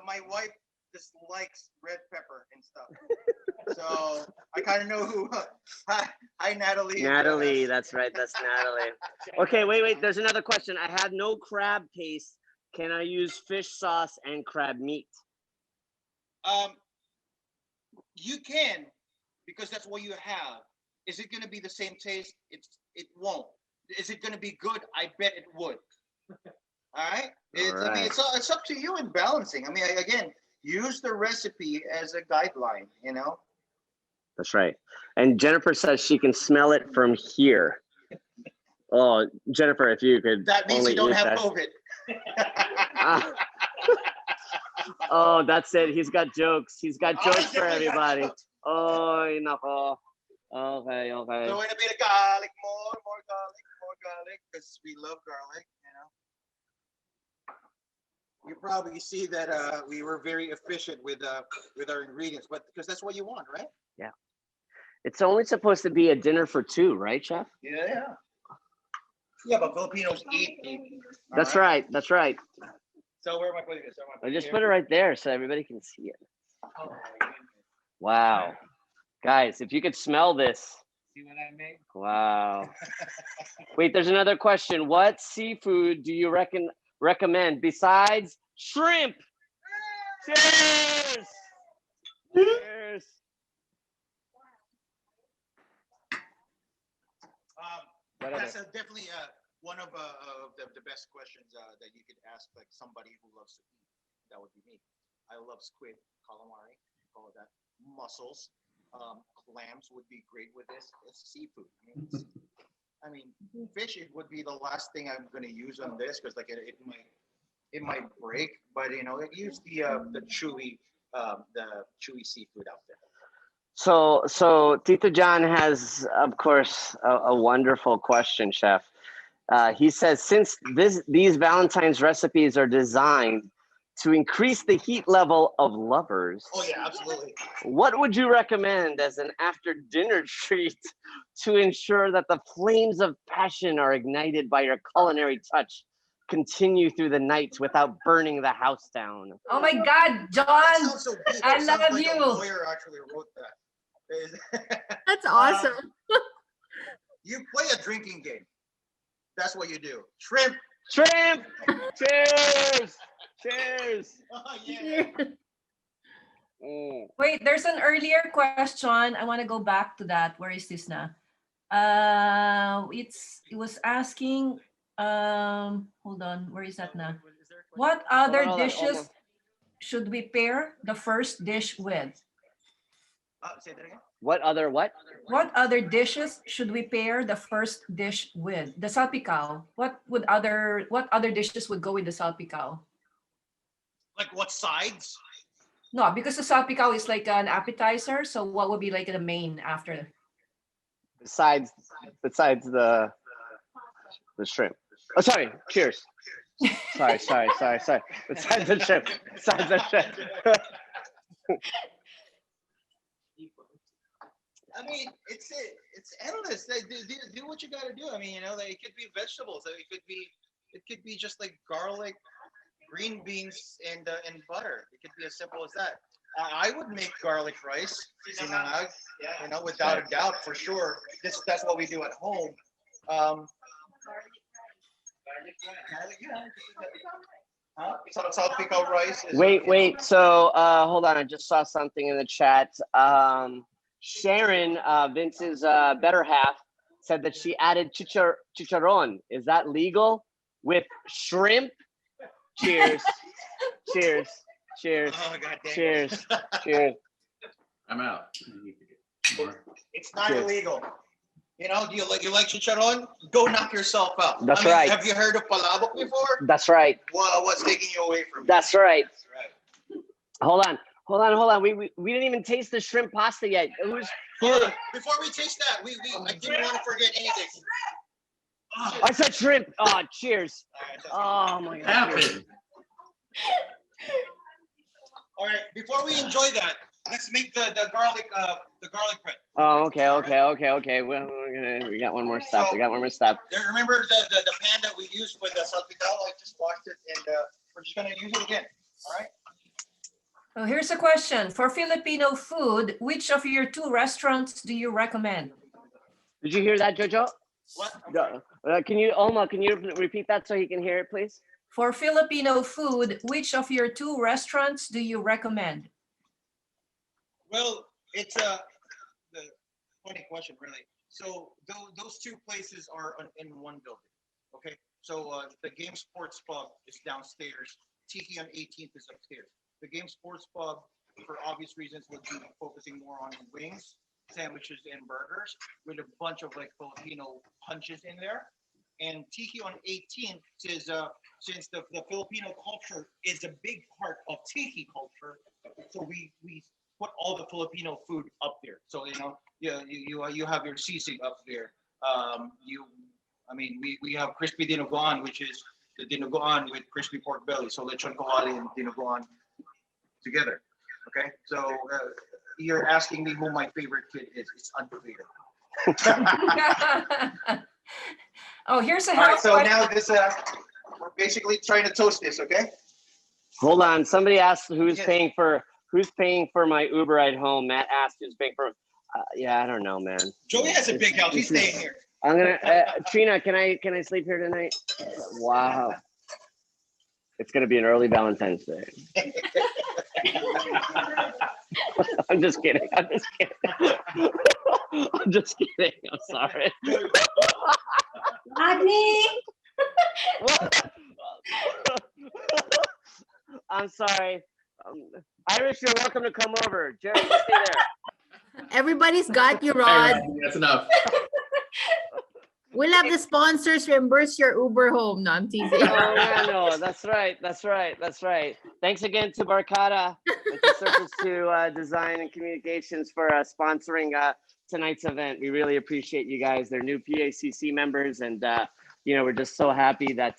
my wife dislikes red pepper and stuff. So I kind of know who. Hi, Natalie. Natalie, that's right. That's Natalie. Okay, wait. There's another question. I had no crab paste. Can I use fish sauce and crab meat? You can, because that's what you have. Is it going to be the same taste? It won't. Is it going to be good? I bet it would. All right. I mean, it's up to you in balancing. I mean, again, use the recipe as a guideline. You know. That's right. And Jennifer says she can smell it from here. Oh, Jennifer, if you could. That means only you don't use have that. COVID. Oh, that's it. He's got jokes. He's got I jokes for definitely got everybody. jokes. Oh, nako. Okay. So in a bit of garlic, more garlic, because we love garlic. You probably see that we were very efficient with our ingredients, but because that's what you want, right? Yeah. It's only supposed to be a dinner for 2, right, chef? Yeah. Yeah, but Filipinos eat. That's right. That's right. So where am I putting this? I just put it right there so everybody can see it. Oh, my goodness. Wow. Guys, if you could smell this. See what I made? Wow. Wait, there's another question. What seafood do you recommend besides shrimp? Cheers! Cheers! That's definitely one of the best questions that you could ask like somebody who loves to eat. That would be me. I love squid, calamari, call it that, mussels, clams would be great with this. It's seafood. I mean, fish it would be the last thing I'm going to use on this because like it might break, but use the chewy seafood out there. So Tito John has, of course, a wonderful question, chef. He says, since these Valentine's recipes are designed to increase the heat level of lovers. Oh yeah, absolutely. What would you recommend as an after dinner treat to ensure that the flames of passion are ignited by your culinary touch continue through the night without burning the house down? Oh my God, John, That sounds so deep. I It sounds love like you. A lawyer actually wrote that. That's awesome. You play a drinking game. That's what you do. Shrimp. Shrimp! Cheers! Cheers! Oh, yeah. Wait, there's an earlier question. I want to go back to that. Where is this now? It was asking, hold on, where is that now? What other Hold on, dishes should we pair the first dish with? Say that again. What other what? What other dishes should we pair the first dish with? The salpicao. What other dishes would go with the salpicao? Like what sides? No, because the salpicao is like an appetizer. So what would be like the main after? Besides the shrimp. Oh, sorry. Cheers. Sorry. Besides the shrimp. Besides the shrimp. I mean, it's endless. Do what you got to do. I mean, like, it could be vegetables. It could be just like garlic, green beans, and butter. It could be as simple as that. I would make garlic rice, without a doubt, for sure. That's what we do at home. Salpicao rice. Wait. So hold on. I just saw something in the chat. Sharon, Vince's better half, said that she added chicharron. Is that legal with shrimp? Cheers. Cheers. Cheers. Oh, God dang it. Cheers. Cheers. I'm out. I need to get more. It's not Cheers. illegal. You know, do you like chicharron? Go knock yourself out. That's right. Have you heard of palabok before? That's right. Well, what's taking you away from it? That's right. That's right. Hold on. We didn't even taste the shrimp pasta yet. Hold on. Before we taste that, I didn't want to forget anything. Oh. I said shrimp. Oh, cheers. All right, Oh my What God. happened? all right, before we enjoy that, let's make the garlic bread. Oh, okay. Well, we got one more step. Remember the pan that we used with the Salpicao? I just washed it, and we're just gonna use it again. All right. So here's a question. For Filipino food, which of your 2 restaurants do you recommend? Did you hear that, Jojo? What? Alma, can you repeat that so he can hear it, please? For Filipino food, which of your 2 restaurants do you recommend? Well, it's the funny question, really. So those 2 places are in one building. Okay. So the Game Sports Pub is downstairs. Tiki on 18th is upstairs. The Game Sports Pub, for obvious reasons, would be focusing more on wings, sandwiches, and burgers, with a bunch of like Filipino punches in there. And Tiki on 18th is since the Filipino culture is a big part of Tiki culture, so we put all the Filipino food up there. So you have your sisig up there. We have crispy dinuguan, which is the dinuguan with crispy pork belly. So lechon kawali and dinuguan together. Okay, so you're asking me who my favorite kid is. It's unclear. Oh, here's a All right, health so question. now this we're basically trying to toast this. Okay. Hold on. Somebody asked who's Yes. paying for my Uber ride home. Matt asked who's paying for. Yeah, I don't know, man. Joey has a big house. He's staying here. I'm gonna. Trina, can I sleep here tonight? Wow. It's gonna be an early Valentine's Day. I'm just kidding. I'm sorry. Agni! I'm sorry. Irish, you're welcome to come over. Jerry, you stay there. Everybody's got you, Hey, Rod. that's enough. We'll have the sponsors reimburse your Uber home. No, I'm teasing. Oh, yeah, no, that's right. Thanks again to Barcata and to Surface 2 Design and Communications for sponsoring tonight's event. We really appreciate you guys. They're new PACC members, and we're just so happy that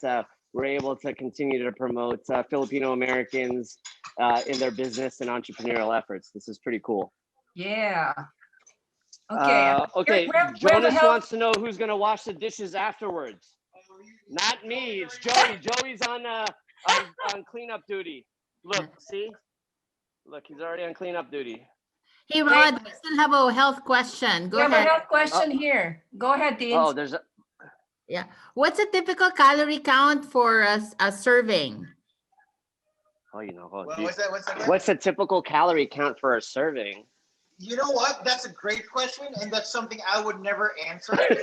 we're able to continue to promote Filipino Americans in their business and entrepreneurial efforts. This is pretty cool. Yeah. Okay. Okay, We have a Jonas health- wants to know who's gonna wash the dishes afterwards. Not me, it's Joey. Joey's on cleanup duty. Look, see? Look, he's already on cleanup duty. Hey, Rod, we still have a health question. Go We have a ahead. health question here. Go ahead, Dean. Oh, there's a, Yeah. What's a typical calorie count for a serving? What's that? What's the typical calorie count for a serving? You know what? That's a great question, and that's something I would never answer. I never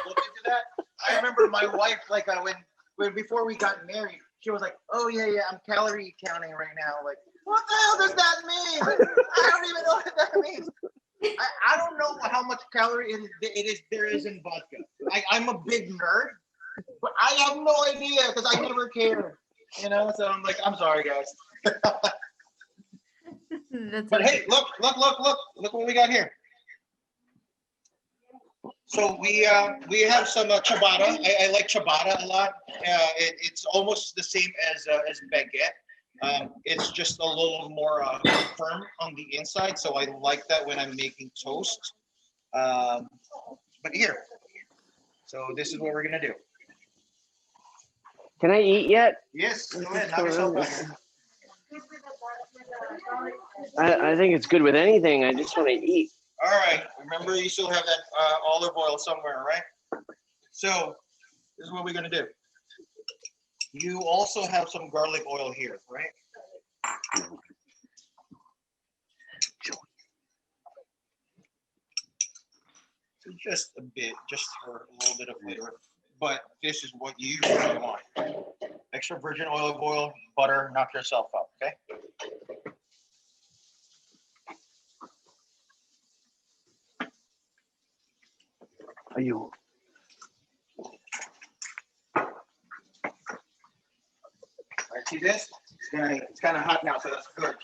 looked into that. I remember my wife, like when before we got married, she was like, "Oh yeah, I'm calorie counting right now." Like, what the hell does that mean? I don't even know what that means. I don't know how much calorie there is in vodka. I'm a big nerd, but I have no idea because I never cared. So I'm like, I'm sorry, guys. But hey, look what we got here. So we have some ciabatta. I like ciabatta a lot. It's almost the same as baguette. It's just a little more firm on the inside, so I like that when I'm making toast. But here, so this is what we're gonna do. Can I eat yet? Yes, go ahead. Knock yourself out. I think it's good with anything. I just want to eat. All right. Remember, you still have that olive oil somewhere, right? So this is what we're gonna do. You also have some garlic oil here, right? So just a bit, just for a little bit of flavor. But this is what you usually want. extra virgin olive oil, butter, knock yourself out, okay? Ayun. All right, see this? It's kind of hot now, so that's good.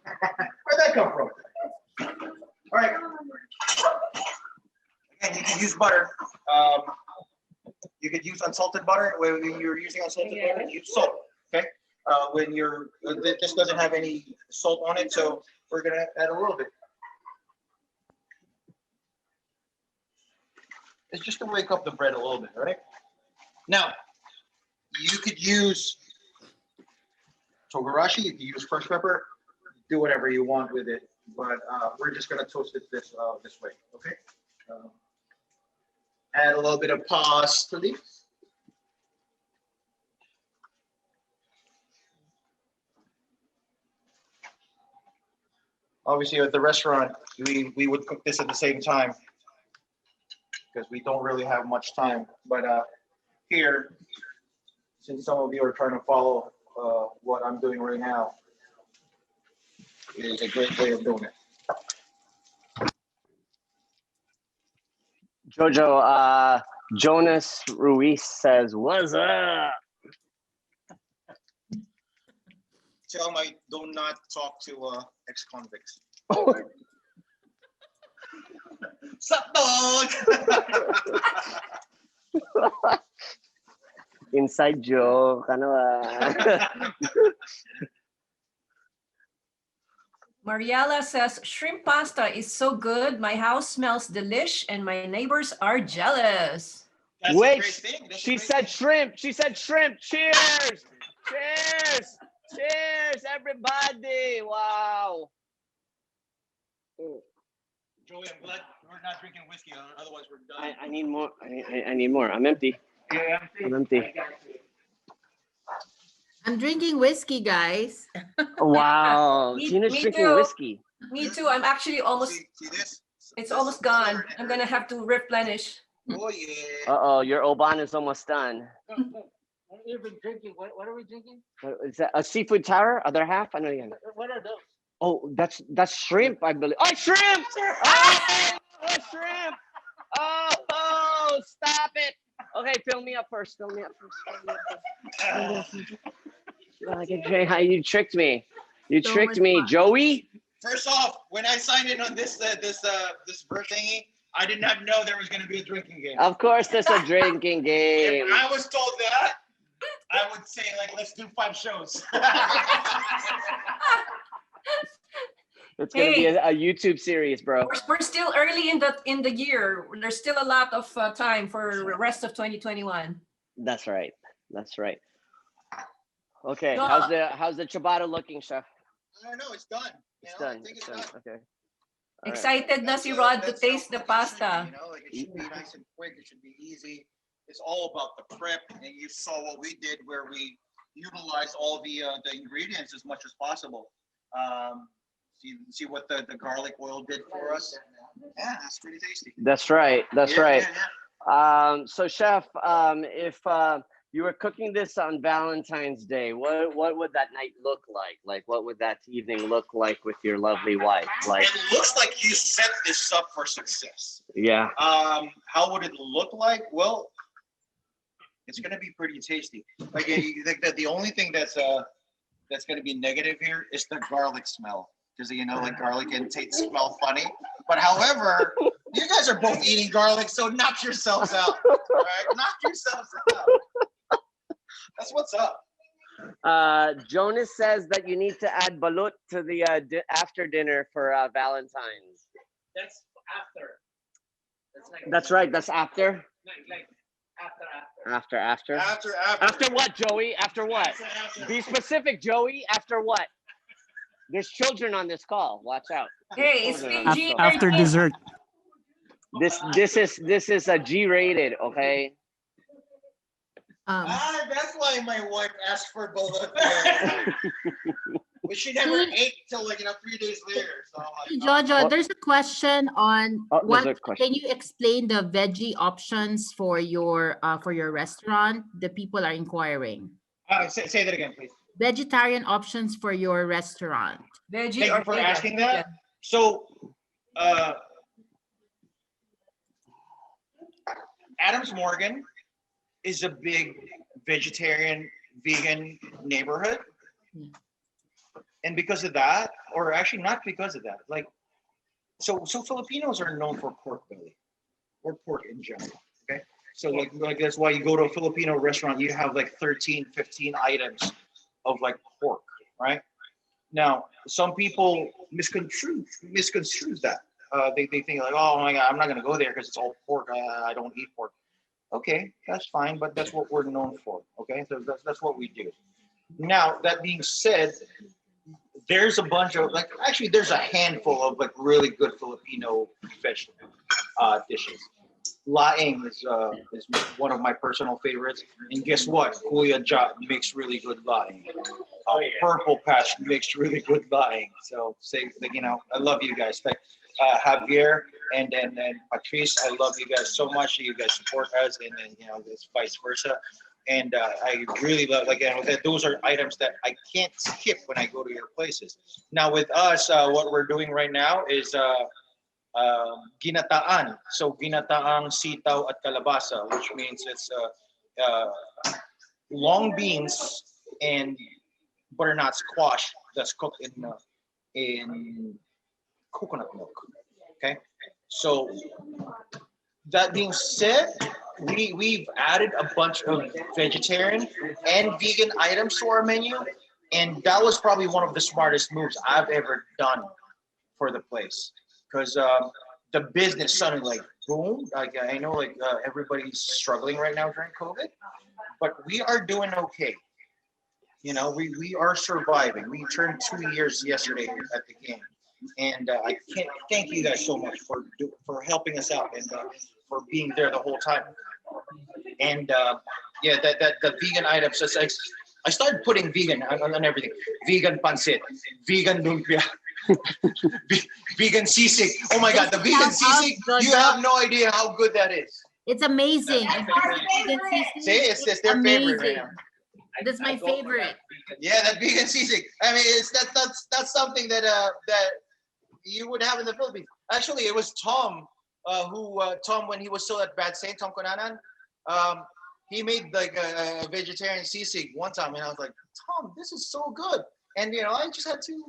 Where'd that come from? All right. Again, you can use butter. You could use unsalted butter. When you're using unsalted butter, use salt. Okay. When this doesn't have any salt on it, so we're gonna add a little bit. It's just to wake up the bread a little bit, right? Now, you could use togarashi, you could use fresh pepper, do whatever you want with it, but we're just gonna toast it this way, okay? Add a little bit of parsley. Obviously, at the restaurant, we would cook this at the same time because we don't really have much time. But here, since some of you are trying to follow what I'm doing right now, it is a great way of doing it. Jojo, Jonas Ruiz says, "What's up?" Tell them I do not talk to ex-convicts. Sup, dog? Inside joke, ano ba? Mariela says, shrimp pasta is so good. My house smells delish and my neighbors are jealous. That's Wait, a great thing. That's a she great said thing. shrimp. She said shrimp. Cheers! Cheers! Cheers, everybody! Wow. Joey, I'm glad we're not drinking whiskey, otherwise we're done. I need more. I need more. I'm empty. I'm empty. I'm drinking whiskey, guys. Wow. Me- Tina's me drinking too. whiskey. Me too. I'm actually almost, See this? it's almost gone. I'm gonna have to replenish. Oh yeah. Uh-oh, your Oban is almost done. What have you been drinking? What are we drinking? Is that a seafood tower? Other half? Ano yan? What are those? Oh, that's shrimp, I believe. Oh, shrimp! Oh, shrimp! Oh, stop it! Okay, fill me up first. Fill me up first. You tricked me. You So tricked much me, fun. Joey. First off, when I signed in on this birth thingy, I did not know there was going to be a drinking game. Of course, there's a drinking game. If I was told that, I would say like, let's do 5 shows. It's gonna be a YouTube series, bro. We're still early in the year. There's still a lot of time for the rest of 2021. That's right. That's right. Okay, No. how's the ciabatta looking, chef? I don't know, it's done. It's I done. think It's it's done. done. Okay. All right. Excited na That's, si Rod to that's taste how the cooking should be, pasta. you know, like it should be nice and quick. It should be easy. It's all about the prep, and you saw what we did, where we utilized all the ingredients as much as possible. See what the garlic oil did for us. Yeah, that's pretty tasty. That's right. That's Yeah, right. yeah, yeah. So, chef, if you were cooking this on Valentine's Day, what would that night look like? Like, what would that evening look like with your lovely wife? Like, It looks like you set this up for success. yeah. How would it look like? Well, it's going to be pretty tasty. Like the only thing that's going to be negative here is the garlic smell, because you know, like garlic and smell funny. But however, you guys are both eating garlic, so knock yourselves out. All right, knock yourselves out. That's what's up. Jonas says that you need to add balut to the after dinner for Valentine's. That's after. That's like. That's right. That's after. Like after. After what, Joey? After what? Be specific, Joey. After what? There's children on this call. Watch out. Hey, it's PG. After dessert. This is a G-rated, okay? That's why my wife asked for balut. But she never ate till like 3 days later. So I'm like, Jojo, What? there's a question on Oh, there's what a question. can you explain the veggie options for your restaurant? The people are inquiring. Say that again, please. Vegetarian options for your restaurant. Veggie Thank or you for vegan? asking that. Vegan. So, Adams Morgan is a big vegetarian, vegan neighborhood. Yeah. And because of that, or actually not because of that, like, so Filipinos are known for pork belly or pork in general. Okay. So like that's why you go to a Filipino restaurant, you have like 13, 15 items of like pork, right? Now, some people misconstrue that. They think like, oh my God, I'm not gonna go there because it's all pork. I don't eat pork. Okay, that's fine, but that's what we're known for. Okay, so that's what we do. Now, that being said, there's a bunch of there's a handful of like really good Filipino vegetable dishes. Laing is one of my personal favorites, and guess what? Kuya Ja makes really good laing. Purple Patch makes really good laing. So I love you guys. Like Javier and Patrice, I love you guys so much. You guys support us, and then it's vice versa. And I really love those are items that I can't skip when I go to your places. Now with us, what we're doing right now is ginataan. So ginataang sitaw at kalabasa, which means it's long beans and butternut squash that's cooked in coconut milk. Okay, so that being said, we've added a bunch of vegetarian and vegan items to our menu, and that was probably one of the smartest moves I've ever done for the place, because the business suddenly like boom. Like I know everybody's struggling right now during COVID, but we are doing okay. We are surviving. We turned 2 years yesterday at the game, and I can't thank you guys so much for helping us out and for being there the whole time. And that the vegan items. I started putting vegan on everything. Vegan pancit, vegan lumpia, vegan sisig. Oh my God, the vegan sisig! You have no idea how good that is. It's amazing. Say it's their favorite right now. That's my favorite. Yeah, that vegan sisig. I mean, that's something that you would have in the Philippines. Actually, it was Tom Tom, when he was still at Bad Saint, Tom Conanan, he made like a vegetarian sisig one time, and I was like, Tom, this is so good. And I just had to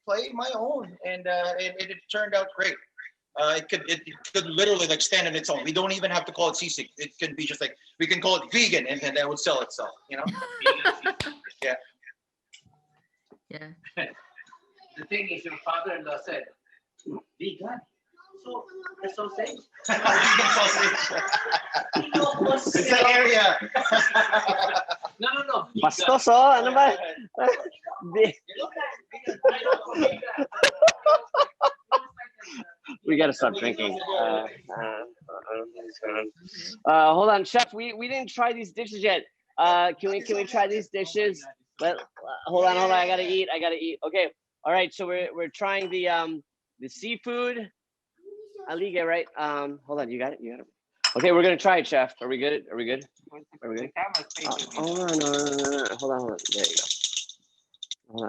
play my own, and it turned out great. It could literally like stand on its own. We don't even have to call it sisig. It could be just like, we can call it vegan, and then that would sell itself. Yeah. Yeah. The thing is, your father-in-law said, vegan. So that's so safe. It's an area. No. Bastos, ano ba? We gotta stop drinking. Hold on, chef. We didn't try these dishes yet. Can we try these dishes? Hold on. I gotta eat. Okay. All right. So we're trying the seafood. Aligue, right? Hold on. You got it. Okay, we're gonna try it, chef. Are we good? Hold on. No. Hold on. There you go.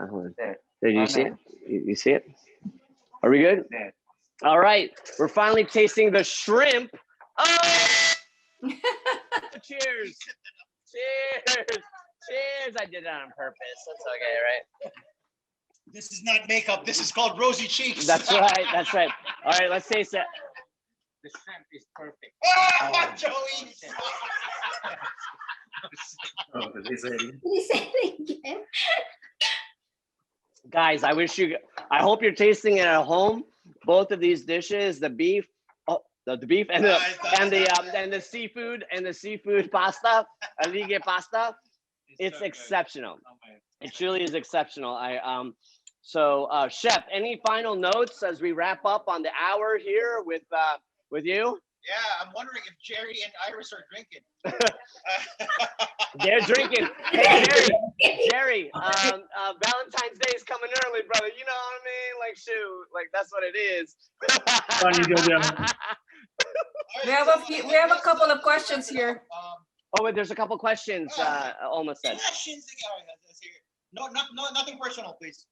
Hold on. There. You see it? You see it? Are we good? All right. We're finally tasting the shrimp. Oh! Cheers. I did that on purpose. That's okay, right? This is not makeup. This is called rosy cheeks. That's right. All right, let's taste it. The shrimp is perfect. Ah, Joey. Guys, I hope you're tasting it at home. Both of these dishes, the beef, the beef and the seafood and the seafood pasta, Aligue pasta. It's so exceptional. It truly is exceptional. So chef, any final notes as we wrap up on the hour here with you? Yeah, I'm wondering if Jerry and Iris are drinking. They're drinking. Hey, Jerry, Valentine's Day is coming early, brother. You know what I mean? Like, shoot, like that's what it is. Funny, Jojo. We have a couple of questions here. Oh, wait, there's a couple questions. Almost said. Questions. No, nothing personal, please.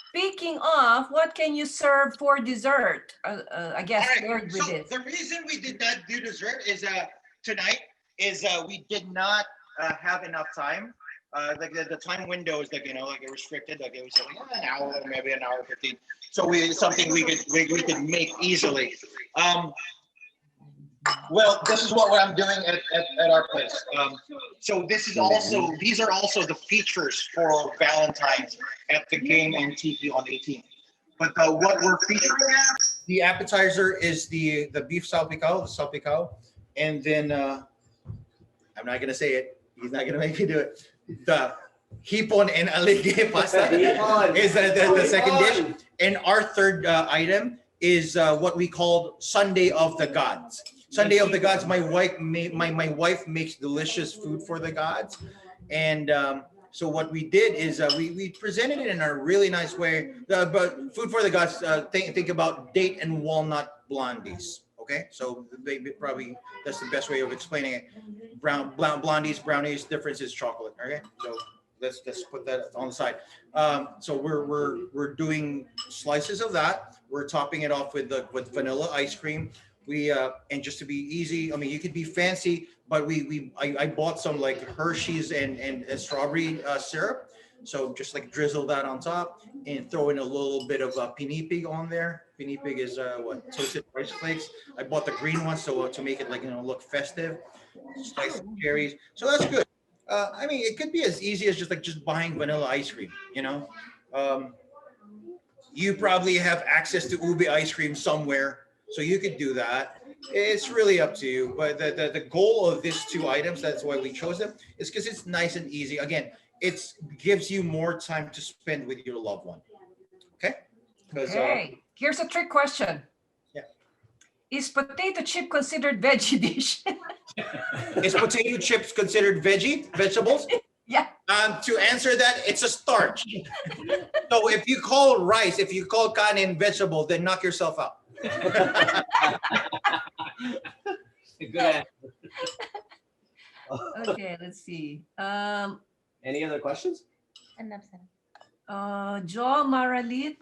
Speaking of, what can you serve for dessert? I guess All right, paired with so this. the reason we did not do dessert is tonight is we did not have enough time. Like the time window is like like restricted. Like it was like an hour, maybe an hour 15. So something we could make easily. Well, this is what I'm doing at our place. So these are also the features for Valentine's at the game and Tiki on 18th. But what we're featuring at, the appetizer is the beef salpicao, and then I'm not gonna say it. He's not gonna make me do it. The hipon and Aligue pasta is the second dish, and our third item is what we call Sunday of the Gods. Sunday of the Gods. My wife makes delicious food for the gods, and so what we did is we presented it in a really nice way. But food for the gods. Think about date and walnut blondies. Okay, so probably that's the best way of explaining it. Blondies, brownies. Difference is chocolate. Okay, so let's put that on the side. So we're doing slices of that. We're topping it off with vanilla ice cream. And just to be easy, I mean, you could be fancy, but I bought some like Hershey's and strawberry syrup. So just like drizzle that on top and throw in a little bit of pinipig on there. Pinipig is toasted rice flakes. I bought the green one so to make it like look festive. Slice of cherries. So that's good. I mean, it could be as easy as just buying vanilla ice cream. You probably have access to ube ice cream somewhere. So you could do that. It's really up to you. But the goal of these two items, that's why we chose them, is because it's nice and easy. Again, it gives you more time to spend with your loved one. Okay? Okay. Here's a trick question. Yeah. Is potato chip considered veggie dish? Is potato chips considered vegetables? Yeah. To answer that, it's a starch. So if you call rice, if you call kanin vegetable, then knock yourself out. Good answer. Okay, let's see. Any other questions? Jo Maralit.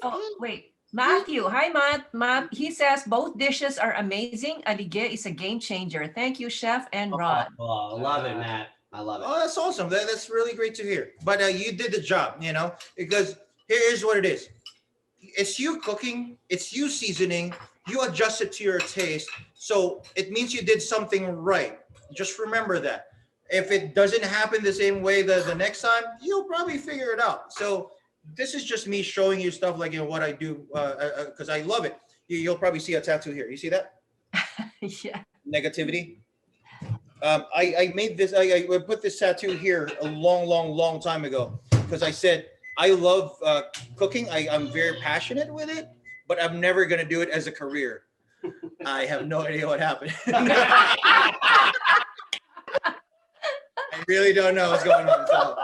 Oh, wait. Matthew. Hi, Matt. He says both dishes are amazing. Aligue is a game changer. Thank you, Chef and Ron. Oh, love it, Matt. I love it. Oh, that's awesome. That's really great to hear. But you did the job, because here's what it is. It's you cooking, it's you seasoning, you adjust it to your taste. So it means you did something right. Just remember that. If it doesn't happen the same way the next time, you'll probably figure it out. So this is just me showing you stuff like what I do because I love it. You'll probably see a tattoo here. You see that? Yeah. Negativity. I made this, I put this tattoo here a long time ago because I said, I love cooking. I'm very passionate with it, but I'm never going to do it as a career. I have no idea what happened. I really don't know what's going on. So,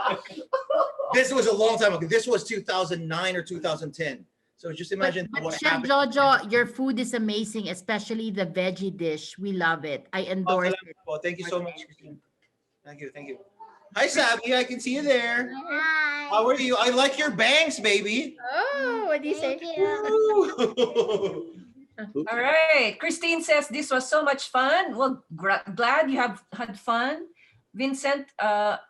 this was a long time ago. This was 2009 or 2010. So just imagine what Chef happened. Jojo, your food is amazing, especially the veggie dish. We love it. I endorse it. Well, thank you so much. Thank you. Hi, Sabi. I can see you there. Hi. How are you? I like your bangs, baby. Oh, what do you say? All right. Christine says this was so much fun. Well, glad you have had fun. Vincent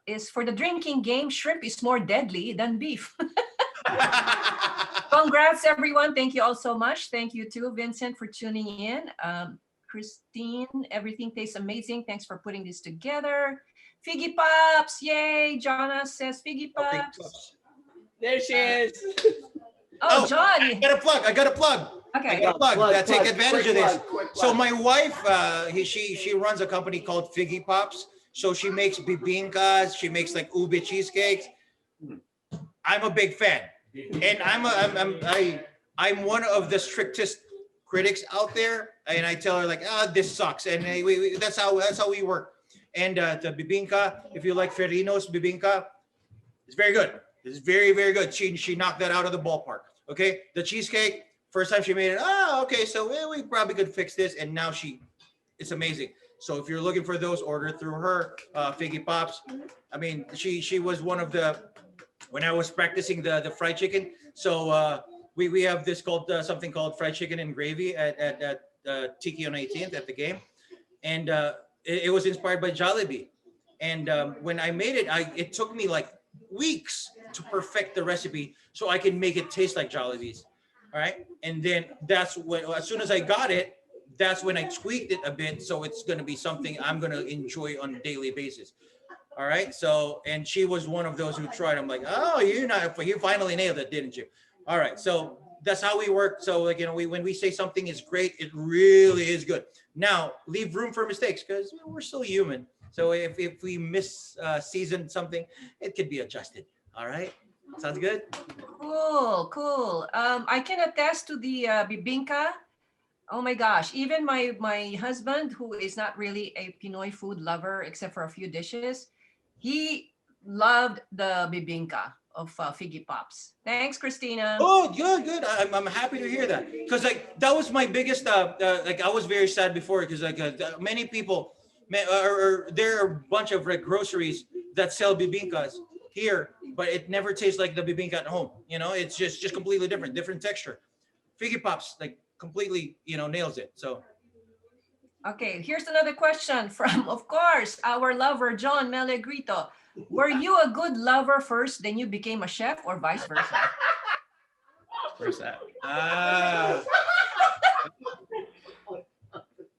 is for the drinking game. Shrimp is more deadly than beef. Congrats, everyone. Thank you all so much. Thank you too, Vincent, for tuning in. Christine, everything tastes amazing. Thanks for putting this together. Figgy Pops, yay. Jonas says Figgy Pops. There she is. Oh, John. I got a plug. Okay. Take advantage of this. So my wife, she runs a company called Figgy Pops. So she makes bibingkas. She makes like ube cheesecakes. I'm a big fan, and I'm one of the strictest critics out there, and I tell her like, this sucks, and that's how we work. And the bibingka, if you like Ferrino's bibingka, it's very good. It's very, very good. She knocked that out of the ballpark. Okay, the cheesecake, first time she made it. Okay, so we probably could fix this, and now it's amazing. So if you're looking for those, order through her. Figgy Pops. I mean, she was one of the, when I was practicing the fried chicken. So we have this called something called fried chicken and gravy at Tiki on 18th at the game, and it was inspired by Jollibee. And when I made it, it took me like weeks to perfect the recipe so I can make it taste like Jollibee's. All right, and then that's when, as soon as I got it, that's when I tweaked it a bit, so it's going to be something I'm going to enjoy on a daily basis. All right, so, and she was one of those who tried. I'm like, oh, you finally nailed it, didn't you? All right, so that's how we work. So like, when we say something is great, it really is good. Now leave room for mistakes, because we're still human. So if we miss season something, it could be adjusted. All right, sounds good. Cool. I can attest to the bibingka. Oh my gosh, even my husband, who is not really a Pinoy food lover except for a few dishes, he loved the bibingka of Figgy Pops. Thanks, Christina. Oh, good. I'm happy to hear that, because like that was my biggest like I was very sad before, because like many people, or there are a bunch of groceries that sell bibingkas here, but it never tastes like the bibingka at home. It's just completely different texture. Figgy Pops like completely nails it. So Okay, here's another question from, of course, our lover John Melegrito. Were you a good lover first, then you became a chef, or vice versa? where's that?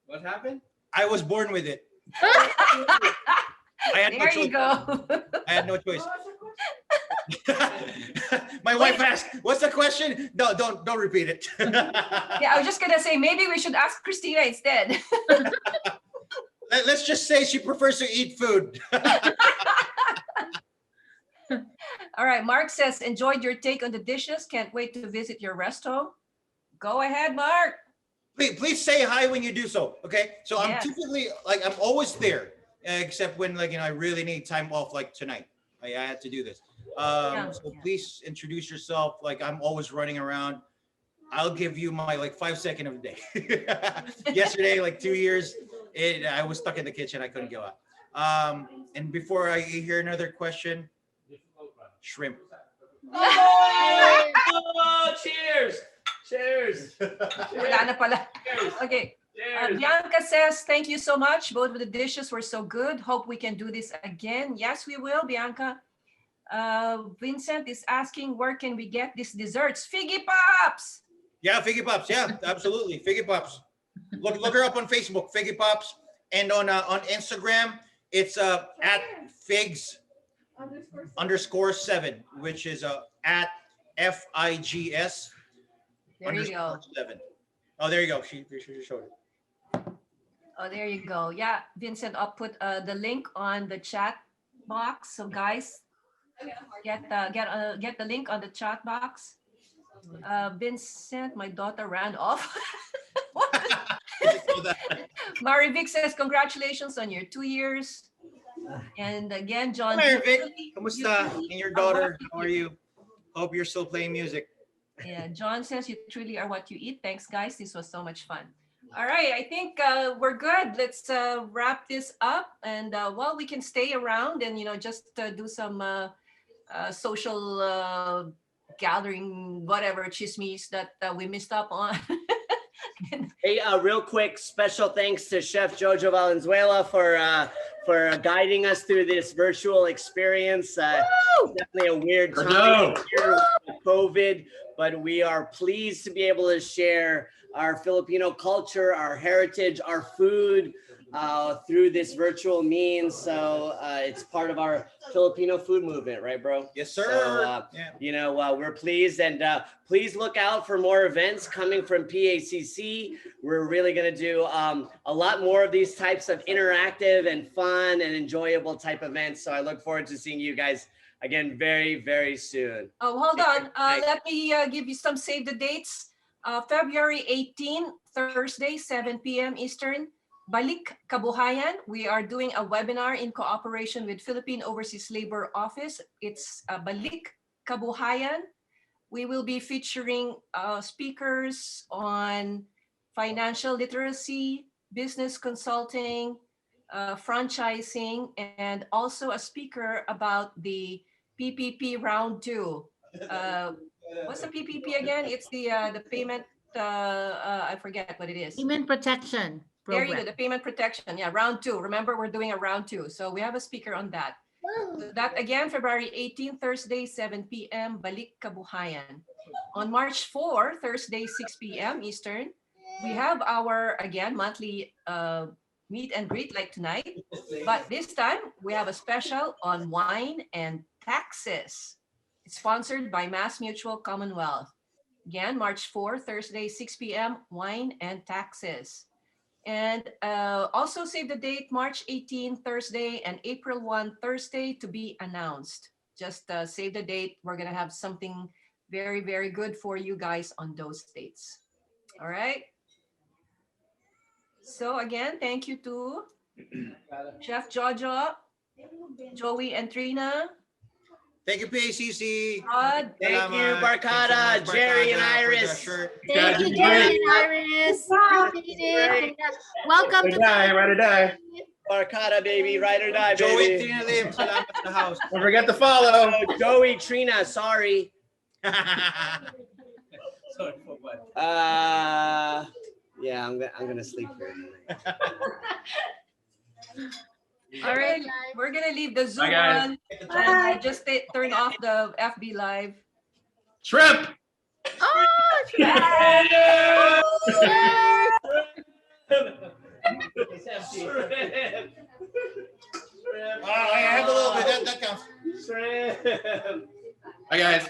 What happened? I was born with it. I had no There choice. you go. I had no choice. My wife asked, "What's the question?" No, don't repeat it. Yeah, I was just gonna say maybe we should ask Christina instead. Let's just say she prefers to eat food. All right, Mark says, enjoyed your take on the dishes. Can't wait to visit your resto. Go ahead, Mark. Please say hi when you do so. Okay. So I'm Yes. typically like I'm always there, except when like I really need time off, like tonight. I had to do this. So please introduce yourself. Like I'm always running around. I'll give you my like 5 seconds of the day. Yesterday, like 2 years, I was stuck in the kitchen. I couldn't go out. And before I hear another question, shrimp. Oh, cheers. Cheers. Wala na pala. Okay. Bianca says, thank you so much. Both of the dishes were so good. Hope we can do this again. Yes, we will, Bianca. Vincent is asking, where can we get these desserts? Figgy Pops. Yeah, Figgy Pops. Yeah, absolutely. Figgy Pops. Look her up on Facebook, Figgy Pops. And on Instagram, it's at figs_7, which is at FIGS. There you go. 7. Oh, there you go. She showed it. Oh, there you go. Yeah, Vincent, I'll put the link on the chat box. So guys, get the link on the chat box. Vincent, my daughter ran off. Marivic says, congratulations on your 2 years. And again, John. Marivic, kamusta? And your daughter, how are you? Hope you're still playing music. Yeah, John says you truly are what you eat. Thanks, guys. This was so much fun. All right, I think we're good. Let's wrap this up, and well, we can stay around and just do some social gathering, whatever chismes that we missed up on. Hey, real quick, special thanks to Chef Jojo Valenzuela for guiding us through this virtual experience. Definitely a weird time here with COVID, but we are pleased to be able to share our Filipino culture, our heritage, our food through this virtual means. So it's part of our Filipino food movement, right, bro? Yes, sir. So, we're pleased, and please look out for more events coming from PACC. We're really going to do a lot more of these types of interactive and fun and enjoyable type events. So I look forward to seeing you guys again very, very soon. Oh, hold on. Let me give you some save the dates. February 18, Thursday, 7 p.m. Eastern, Balik Kabuhayan. We are doing a webinar in cooperation with Philippine Overseas Labor Office. It's Balik Kabuhayan. We will be featuring speakers on financial literacy, business consulting, franchising, and also a speaker about the PPP round 2. What's the PPP again? It's the payment, I forget what it is. Payment protection There you go, program. the payment protection. Yeah, round 2. Remember, we're doing a round 2. So we have a speaker on that. So that again, February 18, Thursday, 7 p.m., Balik Kabuhayan. On March 4, Thursday, 6 p.m. Eastern, we have our, again, monthly meet and greet like tonight. But this time, we have a special on wine and taxes. It's sponsored by Mass Mutual Commonwealth. Again, March 4, Thursday, 6 p.m., wine and taxes. And also save the date, March 18, Thursday, and April 1, Thursday, to be announced. Just save the date. We're going to have something very, very good for you guys on those dates. All right. So again, thank you to Chef Jojo, Joey and Trina. Thank you, PACC. Rod. Thank you, Salamat. Barkada, Thanks so much, Jerry, and Barkada, for the Iris. shirt. Thank you, Jerry and Iris. Appreciate it. Welcome to Ride or die. Barkada, baby, ride or die, Joey baby. Trina Lim, salamat sa house. Don't forget to follow. Oh, Joey, Trina, sorry. Sorry for what? Yeah, I'm gonna sleep here. All right, we're gonna leave the Zoom Bye, guys. on. And just turn off the FB Live. Shrimp. Oh, I have a little bit. That counts. Shrimp. Bye, guys.